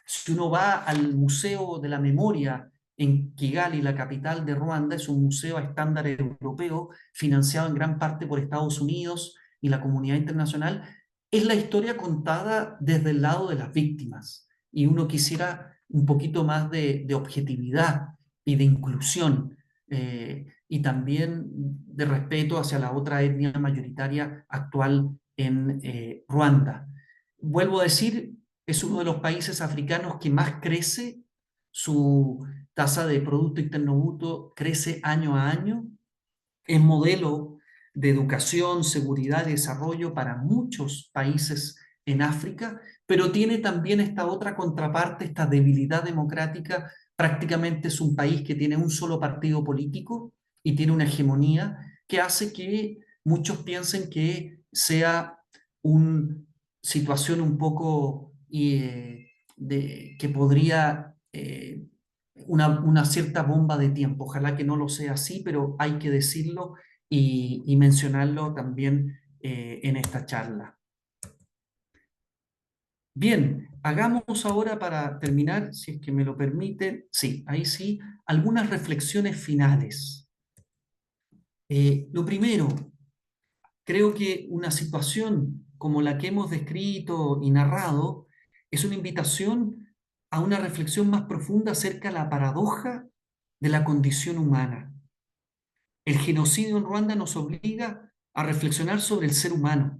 Si uno va al Museo de la Memoria en Kigali, la capital de Ruanda, es un museo a estándar europeo, financiado en gran parte por Estados Unidos y la comunidad internacional, es la historia contada desde el lado de las víctimas. Y uno quisiera un poquito más de objetividad y de inclusión, y también de respeto hacia la otra etnia mayoritaria actual en Ruanda. Vuelvo a decir, es uno de los países africanos que más crece, su tasa de Producto Interno Bruto crece año a año, es modelo de educación, seguridad y desarrollo para muchos países en África, pero tiene también esta otra contraparte, esta debilidad democrática. Prácticamente es un país que tiene un solo partido político y tiene una hegemonía que hace que muchos piensen que sea una situación un poco que podría una cierta bomba de tiempo. Ojalá que no lo sea así, pero hay que decirlo y mencionarlo también en esta charla. Bien, hagamos ahora para terminar, si es que me lo permite, sí, ahí sí, algunas reflexiones finales. Lo primero, creo que una situación como la que hemos descrito y narrado es una invitación a una reflexión más profunda acerca de la paradoja de la condición humana. El genocidio en Ruanda nos obliga a reflexionar sobre el ser humano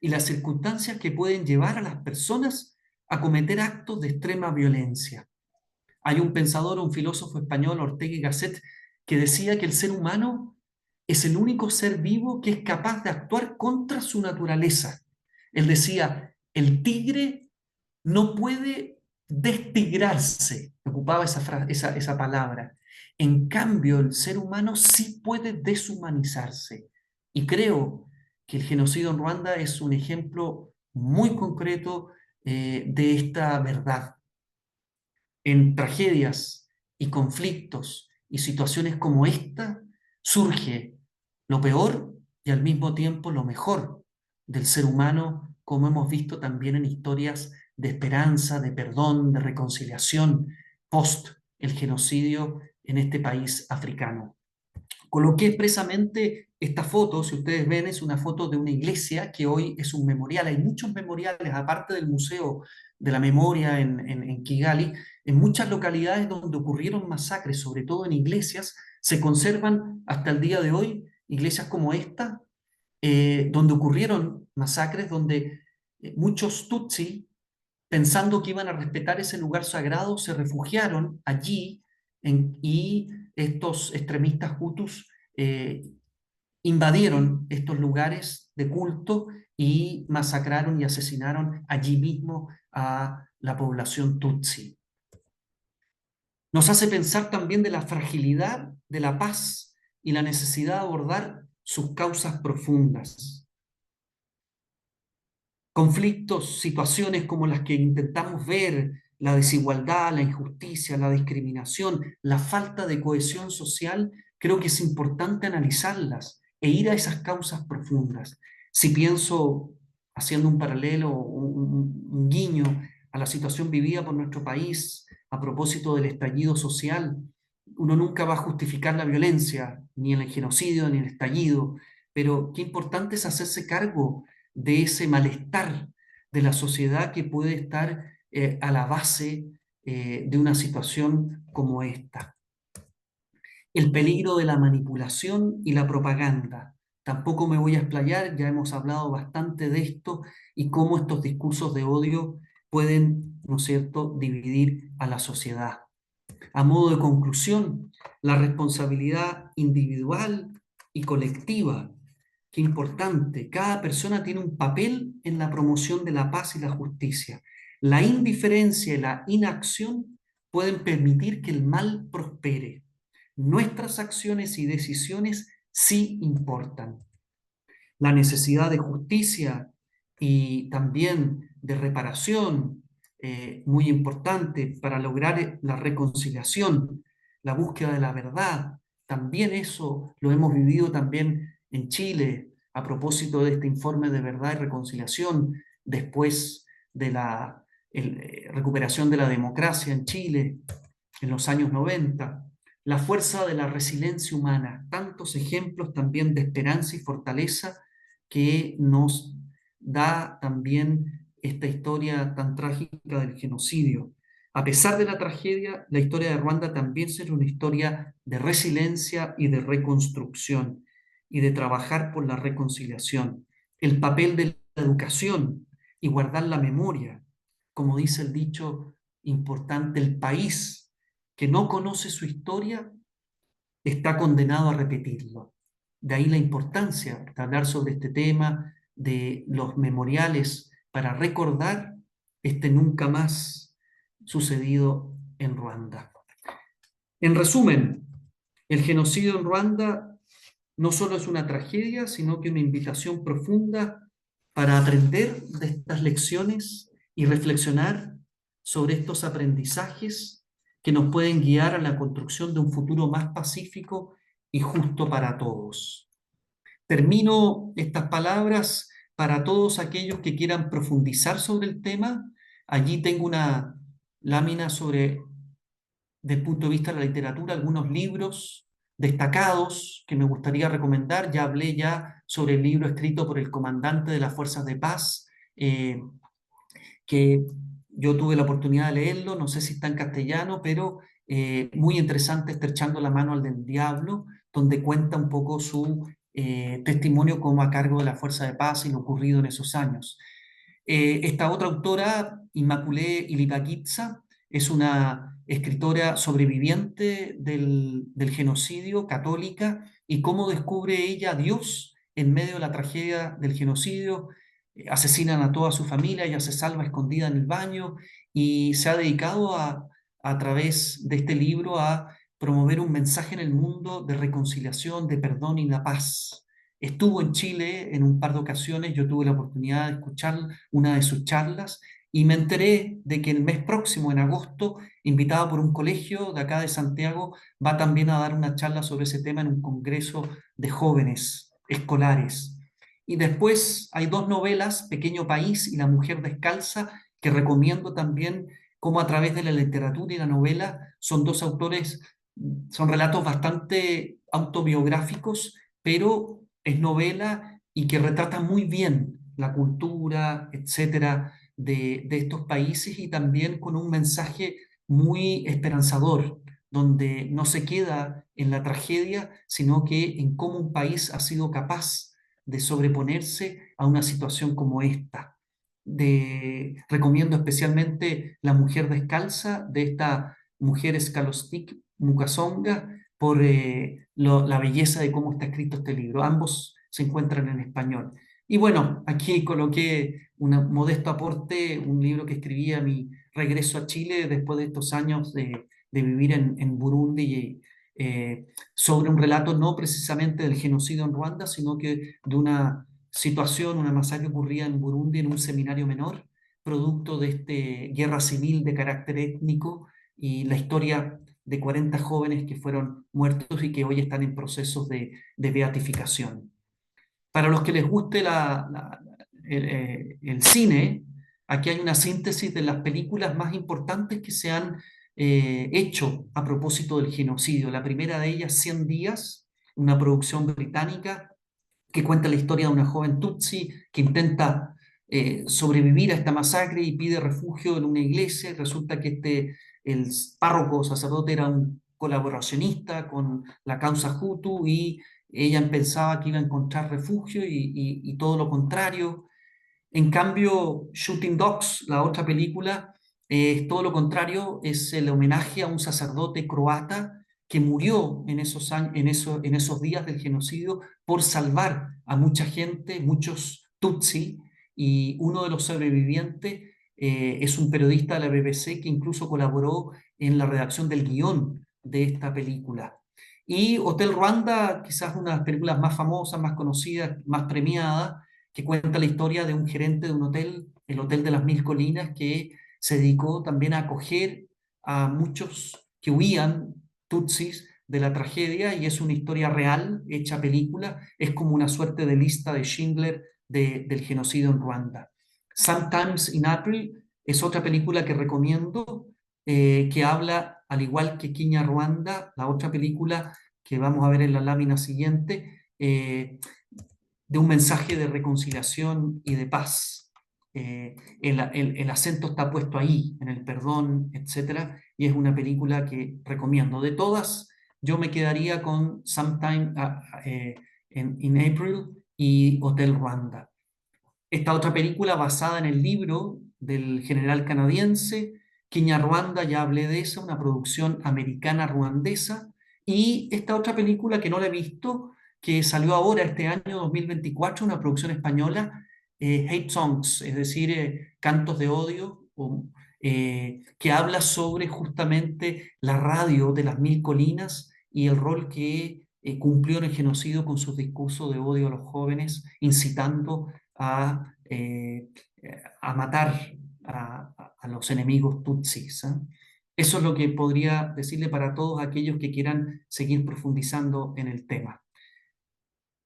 y las circunstancias que pueden llevar a las personas a cometer actos de extrema violencia. Hay un pensador, un filósofo español, Ortega y Gasset, que decía que el ser humano es el único ser vivo que es capaz de actuar contra su naturaleza. Él decía, el tigre no puede destigrarse, ocupaba esa palabra. En cambio, el ser humano sí puede deshumanizarse. Y creo que el genocidio en Ruanda es un ejemplo muy concreto de esta verdad. En tragedias y conflictos y situaciones como esta surge lo peor y al mismo tiempo lo mejor del ser humano, como hemos visto también en historias de esperanza, de perdón, de reconciliación post el genocidio en este país africano. Coloqué expresamente esta foto, si ustedes ven, es una foto de una iglesia que hoy es un memorial. Hay muchos memoriales, aparte del Museo de la Memoria en Kigali, en muchas localidades donde ocurrieron masacres, sobre todo en iglesias, se conservan hasta el día de hoy iglesias como esta, donde ocurrieron masacres, donde muchos Tutsi, pensando que iban a respetar ese lugar sagrado, se refugiaron allí y estos extremistas hutus invadieron estos lugares de culto y masacraron y asesinaron allí mismo a la población tutsi. Nos hace pensar también de la fragilidad de la paz y la necesidad de abordar sus causas profundas. Conflictos, situaciones como las que intentamos ver, la desigualdad, la injusticia, la discriminación, la falta de cohesión social, creo que es importante analizarlas e ir a esas causas profundas. Si pienso, haciendo un paralelo, un guiño a la situación vivida por nuestro país a propósito del estallido social, uno nunca va a justificar la violencia, ni el genocidio, ni el estallido, pero qué importante es hacerse cargo de ese malestar de la sociedad que puede estar a la base de una situación como esta. el peligro de la manipulación y la propaganda. Tampoco me voy a explayar, ya hemos hablado bastante de esto y cómo estos discursos de odio pueden, ¿no es cierto?, dividir a la sociedad. A modo de conclusión, la responsabilidad individual y colectiva. Qué importante, cada persona tiene un papel en la promoción de la paz y la justicia. La indiferencia y la inacción pueden permitir que el mal prospere. Nuestras acciones y decisiones sí importan. La necesidad de justicia y también de reparación, muy importante para lograr la reconciliación, la búsqueda de la verdad. También eso lo hemos vivido también en Chile a propósito de este informe de verdad y reconciliación después de la recuperación de la democracia en Chile en los años 90. La fuerza de la resiliencia humana, tantos ejemplos también de esperanza y fortaleza que nos da también esta historia tan trágica del genocidio. A pesar de la tragedia, la historia de Ruanda también será una historia de resiliencia y de reconstrucción y de trabajar por la reconciliación. El papel de la educación y guardar la memoria, como dice el dicho importante, el país que no conoce su historia está condenado a repetirlo. De ahí la importancia de hablar sobre este tema, de los memoriales, para recordar este nunca más sucedido en Ruanda. En resumen, el genocidio en Ruanda no solo es una tragedia, sino que una invitación profunda para aprender de estas lecciones y reflexionar sobre estos aprendizajes que nos pueden guiar a la construcción de un futuro más pacífico y justo para todos. Termino estas palabras para todos aquellos que quieran profundizar sobre el tema. Allí tengo una lámina sobre, desde el punto de vista de la literatura, algunos libros destacados que me gustaría recomendar. Ya hablé ya sobre el libro escrito por el comandante de las Fuerzas de Paz, que yo tuve la oportunidad de leerlo, no sé si está en castellano, pero muy interesante, Estrechando la mano al del diablo, donde cuenta un poco su testimonio como a cargo de la Fuerza de Paz y lo ocurrido en esos años. Esta otra autora, Immaculée Ilibagiza, es una escritora sobreviviente del genocidio, católica, y cómo descubre ella a Dios en medio de la tragedia del genocidio. Asesinan a toda su familia, ella se salva escondida en el baño y se ha dedicado a través de este libro a promover un mensaje en el mundo de reconciliación, de perdón y la paz. Estuvo en Chile en un par de ocasiones, yo tuve la oportunidad de escuchar una de sus charlas y me enteré de que el mes próximo, en agosto, invitada por un colegio de acá de Santiago, va también a dar una charla sobre ese tema en un congreso de jóvenes escolares. Y después hay dos novelas, Pequeño País y La Mujer Descalza, que recomiendo también, como a través de la literatura y la novela son dos autores, son relatos bastante autobiográficos, pero es novela y que retrata muy bien la cultura, etcétera, de estos países y también con un mensaje muy esperanzador, donde no se queda en la tragedia, sino que en cómo un país ha sido capaz de sobreponerse a una situación como esta. Recomiendo especialmente La Mujer Descalza, de esta mujer Escalostic Mukasonga, por la belleza de cómo está escrito este libro. Ambos se encuentran en español. Y bueno, aquí coloqué un modesto aporte, un libro que escribí a mi regreso a Chile después de estos años de vivir en Burundi, sobre un relato no precisamente del genocidio en Ruanda, sino que de una situación, una masacre ocurrida en Burundi en un seminario menor, producto de esta guerra civil de carácter étnico y la historia de 40 jóvenes que fueron muertos y que hoy están en procesos de beatificación. Para los que les guste el cine, aquí hay una síntesis de las películas más importantes que se han hecho a propósito del genocidio. La primera de ellas, 100 días, una producción británica que cuenta la historia de una joven Tutsi que intenta sobrevivir a esta masacre y pide refugio en una iglesia. Y resulta que el párroco o sacerdote era un colaboracionista con la causa Hutu y ella pensaba que iba a encontrar refugio y todo lo contrario. En cambio, Shooting Dogs, la otra película, es todo lo contrario, es el homenaje a un sacerdote croata que murió en esos años, en esos días del genocidio por salvar a mucha gente, muchos Tutsi, y uno de los sobrevivientes es un periodista de la BBC que incluso colaboró en la redacción del guión de esta película. Y Hotel Rwanda, quizás una de las películas más famosas, más conocidas, más premiadas, que cuenta la historia de un gerente de un hotel, el Hotel de las Mil Colinas, que se dedicó también a acoger a muchos que huían, tutsis, de la tragedia, y es una historia real, hecha película, es como una suerte de lista de Schindler del genocidio en Ruanda. Sometimes in April es otra película que recomiendo, que habla, al igual que Quiña Ruanda, la otra película que vamos a ver en la lámina siguiente, de un mensaje de reconciliación y de paz. El acento está puesto ahí, en el perdón, etcétera, y es una película que recomiendo. De todas, yo me quedaría con Sometime in April y Hotel Rwanda. Esta otra película basada en el libro del general canadiense, Kinyarwanda, ya hablé de esa, una producción americana-ruandesa, y esta otra película que no la he visto, que salió ahora este año 2024, una producción española, Hate Songs, es decir, cantos de odio, que habla sobre justamente la radio de las Mil Colinas y el rol que cumplió en el genocidio con sus discursos de odio a los jóvenes, incitando a matar a los enemigos tutsis. ¿Eh? Eso es lo que podría decirle para todos aquellos que quieran seguir profundizando en el tema.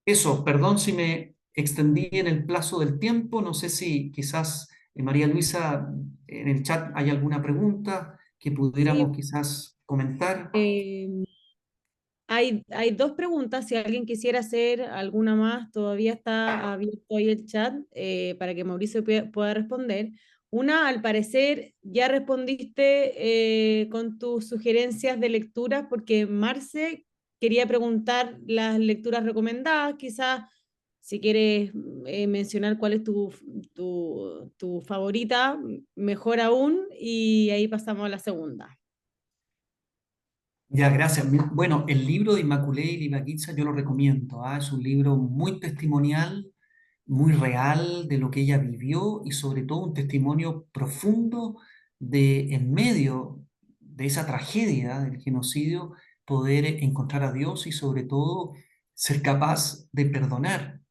Eso, perdón si me extendí en el plazo del tiempo, no sé si quizás María Luisa en el chat hay alguna pregunta que Sí, pudiéramos quizás comentar. eh, hay dos preguntas. Si alguien quisiera hacer alguna más, todavía está abierto ahí el chat para que Mauricio pueda responder. Una, al parecer, ya respondiste con tus sugerencias de lecturas, porque Marce quería preguntar las lecturas recomendadas. Quizás, si quieres mencionar cuál es tu favorita, mejor aún, y ahí pasamos a la segunda. Ya, gracias. Bueno, el libro de Immaculée Ilibagiza yo lo recomiendo. ¿Ah? Es un libro muy testimonial, muy real de lo que ella vivió y sobre todo un testimonio profundo de, en medio de esa tragedia del genocidio, poder encontrar a Dios y sobre todo ser capaz de perdonar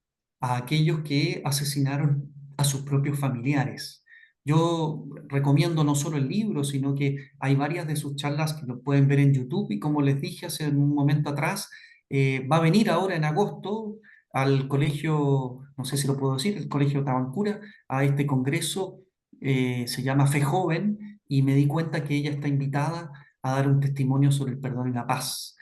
a aquellos que asesinaron a sus propios familiares. Yo recomiendo no solo el libro, sino que hay varias de sus charlas que lo pueden ver en YouTube y como les dije hace un momento atrás, va a venir ahora en agosto al colegio, no sé si lo puedo decir, el colegio Tabancura, a este congreso, se llama Fe Joven, y me di cuenta que ella está invitada a dar un testimonio sobre el perdón y la paz.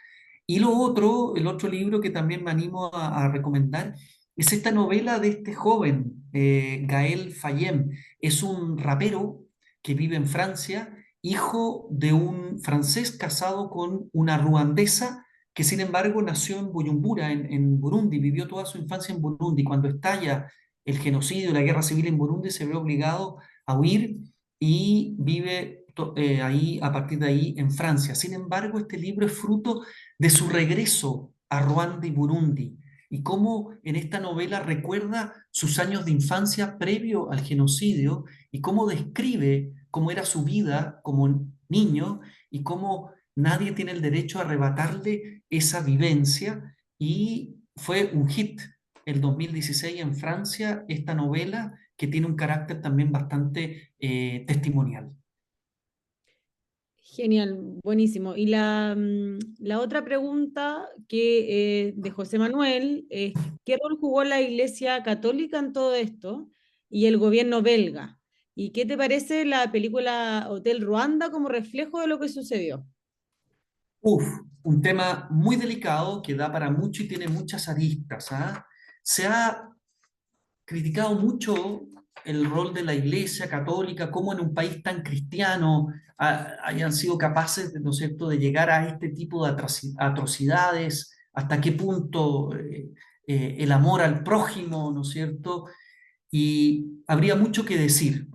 Y lo otro, el otro libro que también me animo a recomendar, es esta novela de este joven, Gaël Fayem. Es un rapero que vive en Francia, hijo de un francés casado con una ruandesa que sin embargo nació en Bujumbura, en Burundi, vivió toda su infancia en Burundi. Cuando estalla el genocidio, la guerra civil en Burundi, se ve obligado a huir y vive ahí, a partir de ahí, en Francia. Sin embargo, este libro es fruto de su regreso a Ruanda y Burundi, y cómo en esta novela recuerda sus años de infancia previo al genocidio y cómo describe cómo era su vida como niño y cómo nadie tiene el derecho a arrebatarle esa vivencia. Y fue un hit el 2016 en Francia esta novela que tiene un carácter también bastante testimonial. Genial, buenísimo. Y la otra pregunta que de José Manuel es, ¿qué rol jugó la Iglesia Católica en todo esto y el gobierno belga? ¿Y qué te parece la película Hotel Ruanda como reflejo de lo que sucedió? Uf, un tema muy delicado que da para mucho y tiene muchas aristas. ¿Ah? Se ha criticado mucho el rol de la Iglesia Católica, cómo en un país tan cristiano hayan sido capaces, ¿no es cierto?, de llegar a este tipo de atrocidades, hasta qué punto el amor al prójimo, ¿no es cierto? Y habría mucho que decir.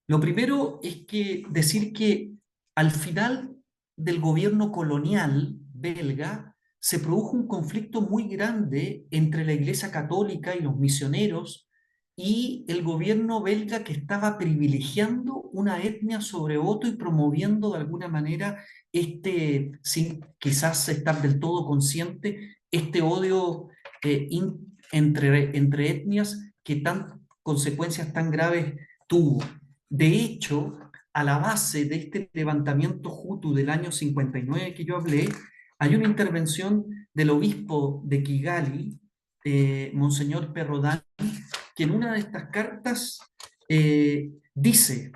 Lo primero es que decir que al final del gobierno colonial belga se produjo un conflicto muy grande entre la Iglesia Católica y los misioneros y el gobierno belga, que estaba privilegiando una etnia sobre otra y promoviendo de alguna manera sin quizás estar del todo consciente, este odio entre etnias que consecuencias tan graves tuvo. De hecho, a la base de este levantamiento Hutu del año 59 que yo hablé, hay una intervención del obispo de Kigali, Monseñor Perrodani, que en una de estas cartas dice,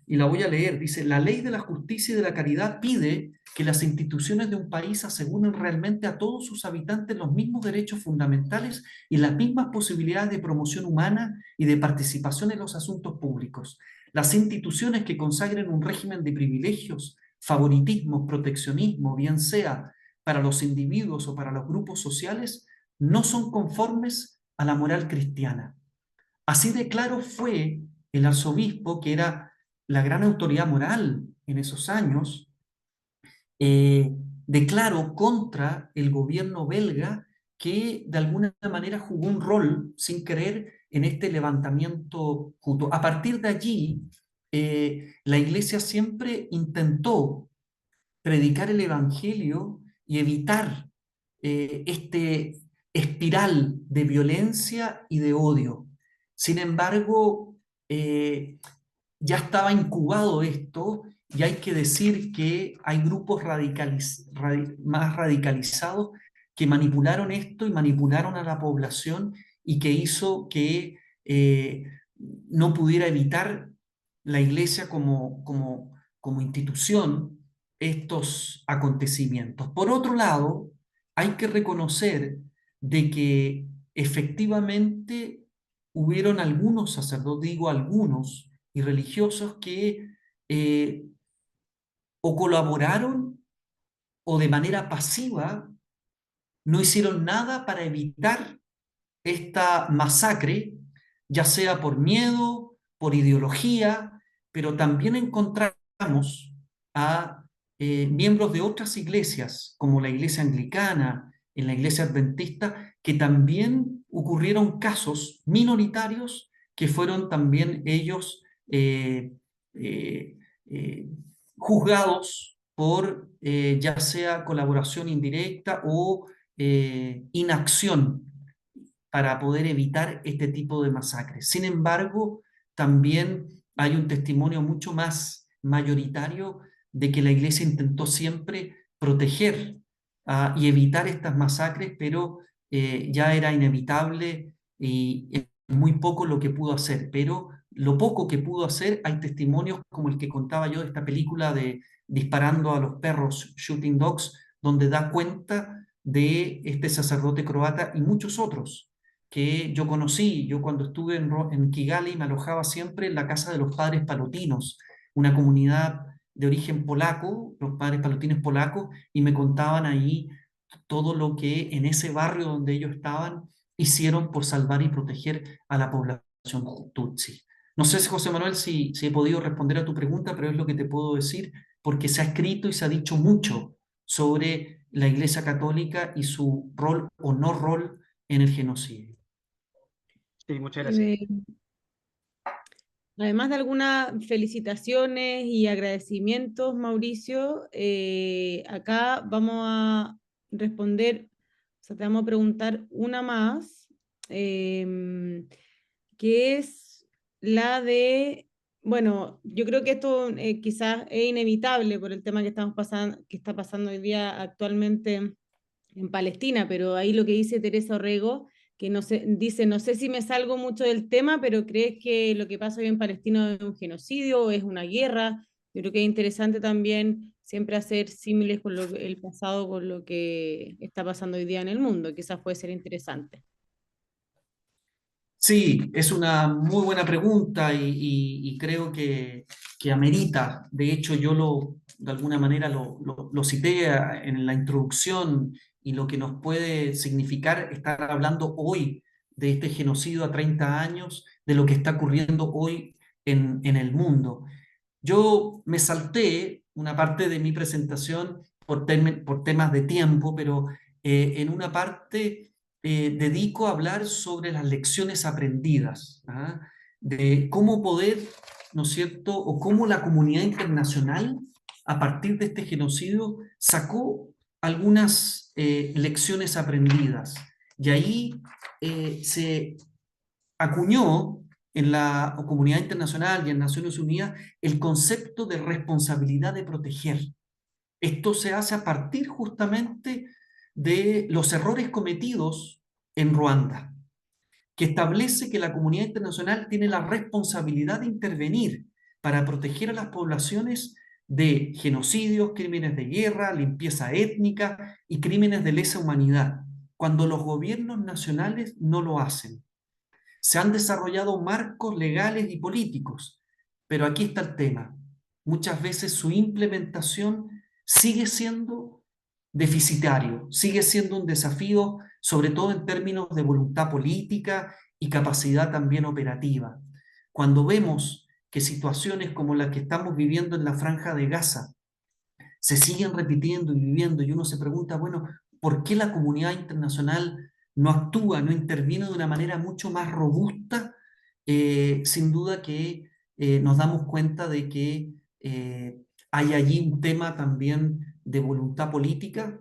y la voy a leer, dice: la ley de la justicia y de la caridad pide que las instituciones de un país aseguren realmente a todos sus habitantes los mismos derechos fundamentales y las mismas posibilidades de promoción humana y de participación en los asuntos públicos. Las instituciones que consagren un régimen de privilegios, favoritismo, proteccionismo, bien sea para los individuos o para los grupos sociales, no son conformes a la moral cristiana. Así de claro fue el arzobispo, que era la gran autoridad moral en esos años, declaró contra el gobierno belga, que de alguna manera jugó un rol sin querer en este levantamiento justo. A partir de allí, la Iglesia siempre intentó predicar el Evangelio y evitar este espiral de violencia y de odio. Sin embargo, ya estaba incubado esto, y hay que decir que hay grupos más radicalizados que manipularon esto y manipularon a la población, y que hizo que no pudiera evitar la Iglesia como institución estos acontecimientos. Por otro lado, hay que reconocer de que efectivamente hubieron algunos sacerdotes, digo algunos, y religiosos que o colaboraron o de manera pasiva no hicieron nada para evitar esta masacre, ya sea por miedo, por ideología, pero también encontramos a miembros de otras iglesias, como la iglesia anglicana, en la iglesia adventista, que también ocurrieron casos minoritarios que fueron también ellos eh, eh, eh, juzgados por ya sea colaboración indirecta o inacción para poder evitar este tipo de masacres. Sin embargo, también hay un testimonio mucho más mayoritario de que la Iglesia intentó siempre proteger y evitar estas masacres, pero ya era inevitable y es muy poco lo que pudo hacer. Pero lo poco que pudo hacer, hay testimonios como el que contaba yo de esta película de Disparando a los perros, Shooting Dogs, donde da cuenta de este sacerdote croata y muchos otros que yo conocí. Yo cuando estuve en Kigali me alojaba siempre en la casa de los padres palotinos, una comunidad de origen polaco, los padres palotinos polacos, y me contaban ahí todo lo que en ese barrio donde ellos estaban hicieron por salvar y proteger a la población tutsi. No sé, José Manuel, si he podido responder a tu pregunta, pero es lo que te puedo decir, porque se ha escrito y se ha dicho mucho sobre la Iglesia Católica y su rol o no rol en el genocidio. Sí, muchas gracias. Además de algunas felicitaciones y agradecimientos, Mauricio, acá vamos a responder, o sea, te vamos a preguntar una más, que es la de, bueno, yo creo que esto quizás es inevitable por el tema que estamos pasando, que está pasando hoy día actualmente en Palestina, pero ahí lo que dice Teresa Orrego, que no sé, dice, no sé si me salgo mucho del tema, pero ¿crees que lo que pasa hoy en Palestina es un genocidio o es una guerra? Yo creo que es interesante también siempre hacer símiles con el pasado, con lo que está pasando hoy día en el mundo, quizás puede ser interesante. Sí, es una muy buena pregunta y creo que amerita. De hecho, de alguna manera lo cité en la introducción y lo que nos puede significar estar hablando hoy de este genocidio a 30 años, de lo que está ocurriendo hoy en el mundo. Yo me salté una parte de mi presentación por temas de tiempo, pero en una parte dedico a hablar sobre las lecciones aprendidas, ¿ah? De cómo poder, ¿no es cierto?, o cómo la comunidad internacional, a partir de este genocidio, sacó algunas lecciones aprendidas. Y ahí se acuñó en la comunidad internacional y en Naciones Unidas el concepto de responsabilidad de proteger. Esto se hace a partir justamente de los errores cometidos en Ruanda, que establece que la comunidad internacional tiene la responsabilidad de intervenir para proteger a las poblaciones de genocidios, crímenes de guerra, limpieza étnica y crímenes de lesa humanidad, cuando los gobiernos nacionales no lo hacen. Se han desarrollado marcos legales y políticos, pero aquí está el tema. Muchas veces su implementación sigue siendo deficitario, sigue siendo un desafío, sobre todo en términos de voluntad política y capacidad también operativa. Cuando vemos que situaciones como las que estamos viviendo en la Franja de Gaza se siguen repitiendo y viviendo, y uno se pregunta, bueno, ¿por qué la comunidad internacional no actúa, no interviene de una manera mucho más robusta? Sin duda que nos damos cuenta de que hay allí un tema también de voluntad política,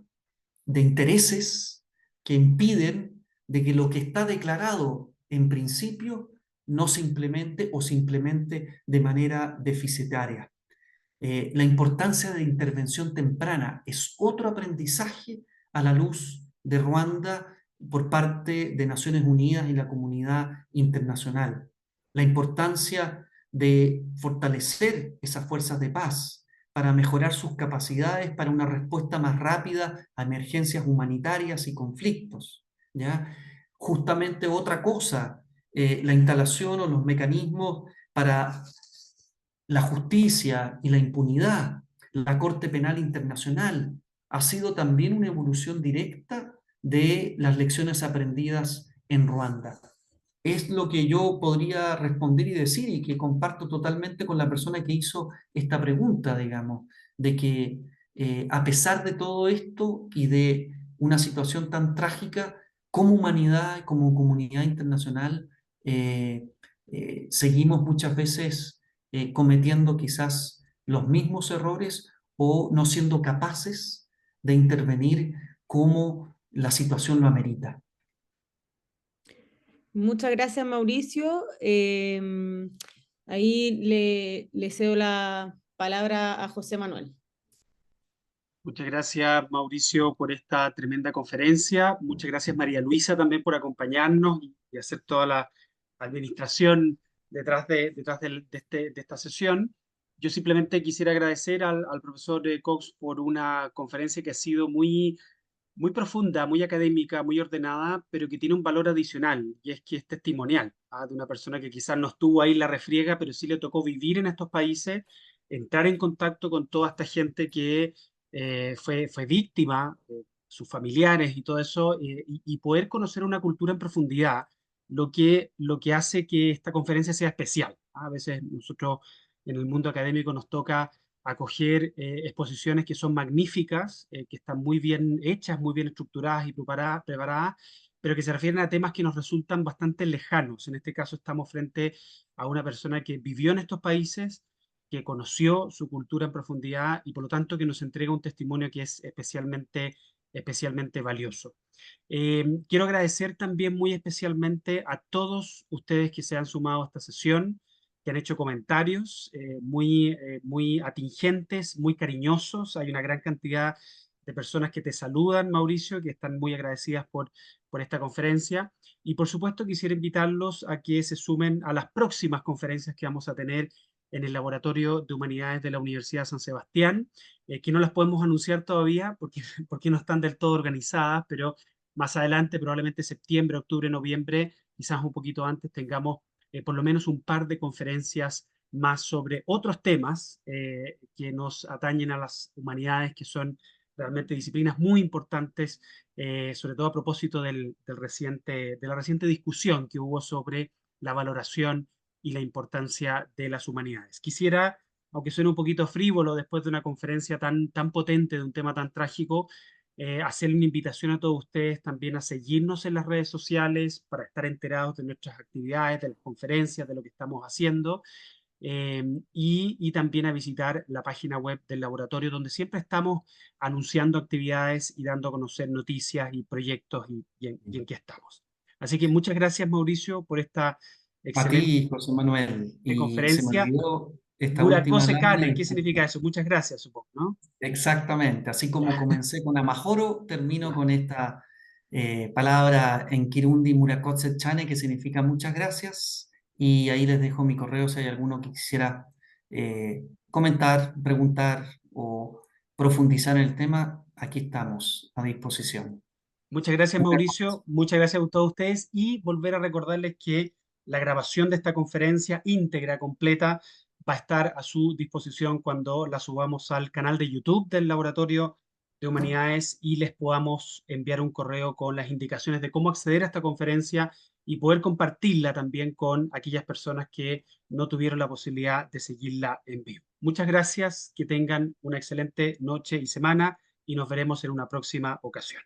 de intereses que impiden de que lo que está declarado en principio no se implemente o se implemente de manera deficitaria. La importancia de intervención temprana es otro aprendizaje a la luz de Ruanda por parte de Naciones Unidas y la comunidad internacional. La importancia de fortalecer esas fuerzas de paz para mejorar sus capacidades para una respuesta más rápida a emergencias humanitarias y conflictos, ¿ya? Justamente otra cosa, la instalación o los mecanismos para la justicia y la impunidad, la Corte Penal Internacional, ha sido también una evolución directa de las lecciones aprendidas en Ruanda. Es lo que yo podría responder y decir, y que comparto totalmente con la persona que hizo esta pregunta, digamos, de que a pesar de todo esto y de una situación tan trágica, como humanidad, como comunidad internacional, seguimos muchas veces cometiendo quizás los mismos errores o no siendo capaces de intervenir como la situación lo amerita. Muchas gracias, Mauricio. Ahí le cedo la palabra a José Manuel. Muchas gracias, Mauricio, por esta tremenda conferencia. Muchas gracias, María Luisa, también por acompañarnos y hacer toda la administración de esta sesión. Yo simplemente quisiera agradecer al profesor Cox por una conferencia que ha sido muy profunda, muy académica, muy ordenada, pero que tiene un valor adicional, y es que es testimonial, de una persona que quizás no estuvo ahí en la refriega, pero sí le tocó vivir en estos países, entrar en contacto con toda esta gente que fue víctima, sus familiares y todo eso, y poder conocer una cultura en profundidad, lo que hace que esta conferencia sea especial. A veces nosotros en el mundo académico nos toca acoger exposiciones que son magníficas, que están muy bien hechas, muy bien estructuradas y preparadas, pero que se refieren a temas que nos resultan bastante lejanos. En este caso estamos frente a una persona que vivió en estos países, que conoció su cultura en profundidad y por lo tanto que nos entrega un testimonio que es especialmente valioso. Quiero agradecer también muy especialmente a todos ustedes que se han sumado a esta sesión, que han hecho comentarios muy atingentes, muy cariñosos. Hay una gran cantidad de personas que te saludan, Mauricio, que están muy agradecidas por esta conferencia. Y por supuesto quisiera invitarlos a que se sumen a las próximas conferencias que vamos a tener en el Laboratorio de Humanidades de la Universidad de San Sebastián, que no las podemos anunciar todavía porque no están del todo organizadas, pero más adelante, probablemente septiembre, octubre, noviembre, quizás un poquito antes tengamos por lo menos un par de conferencias más sobre otros temas que nos atañen a las humanidades, que son realmente disciplinas muy importantes, sobre todo a propósito de la reciente discusión que hubo sobre la valoración y la importancia de las humanidades. Quisiera, aunque suene un poquito frívolo después de una conferencia tan potente de un tema tan trágico, hacerle una invitación a todos ustedes también a seguirnos en las redes sociales para estar enterados de nuestras actividades, de las conferencias, de lo que estamos haciendo, y también a visitar la página web del laboratorio, donde siempre estamos anunciando actividades y dando a conocer noticias y proyectos y en qué estamos. Así que muchas gracias, Mauricio, por esta A excelente ti, José Manuel. Y se me conferencia. olvidó esta última Murakose lámina. Kane, ¿qué significa eso? Muchas gracias, supongo, ¿no? Exactamente, así como comencé con Amahoro, termino con esta palabra en Kirundi Murakotse Chane, que significa muchas gracias, y ahí les dejo mi correo si hay alguno que quisiera comentar, preguntar o profundizar en el tema, aquí estamos a disposición. Muchas gracias, Mauricio. Muchas gracias a todos ustedes y volver a recordarles que la grabación de esta conferencia íntegra, completa, va a estar a su disposición cuando la subamos al canal de YouTube del Laboratorio de Humanidades y les podamos enviar un correo con las indicaciones de cómo acceder a esta conferencia y poder compartirla también con aquellas personas que no tuvieron la posibilidad de seguirla en vivo. Muchas gracias, que tengan una excelente noche y semana y nos veremos en una próxima ocasión.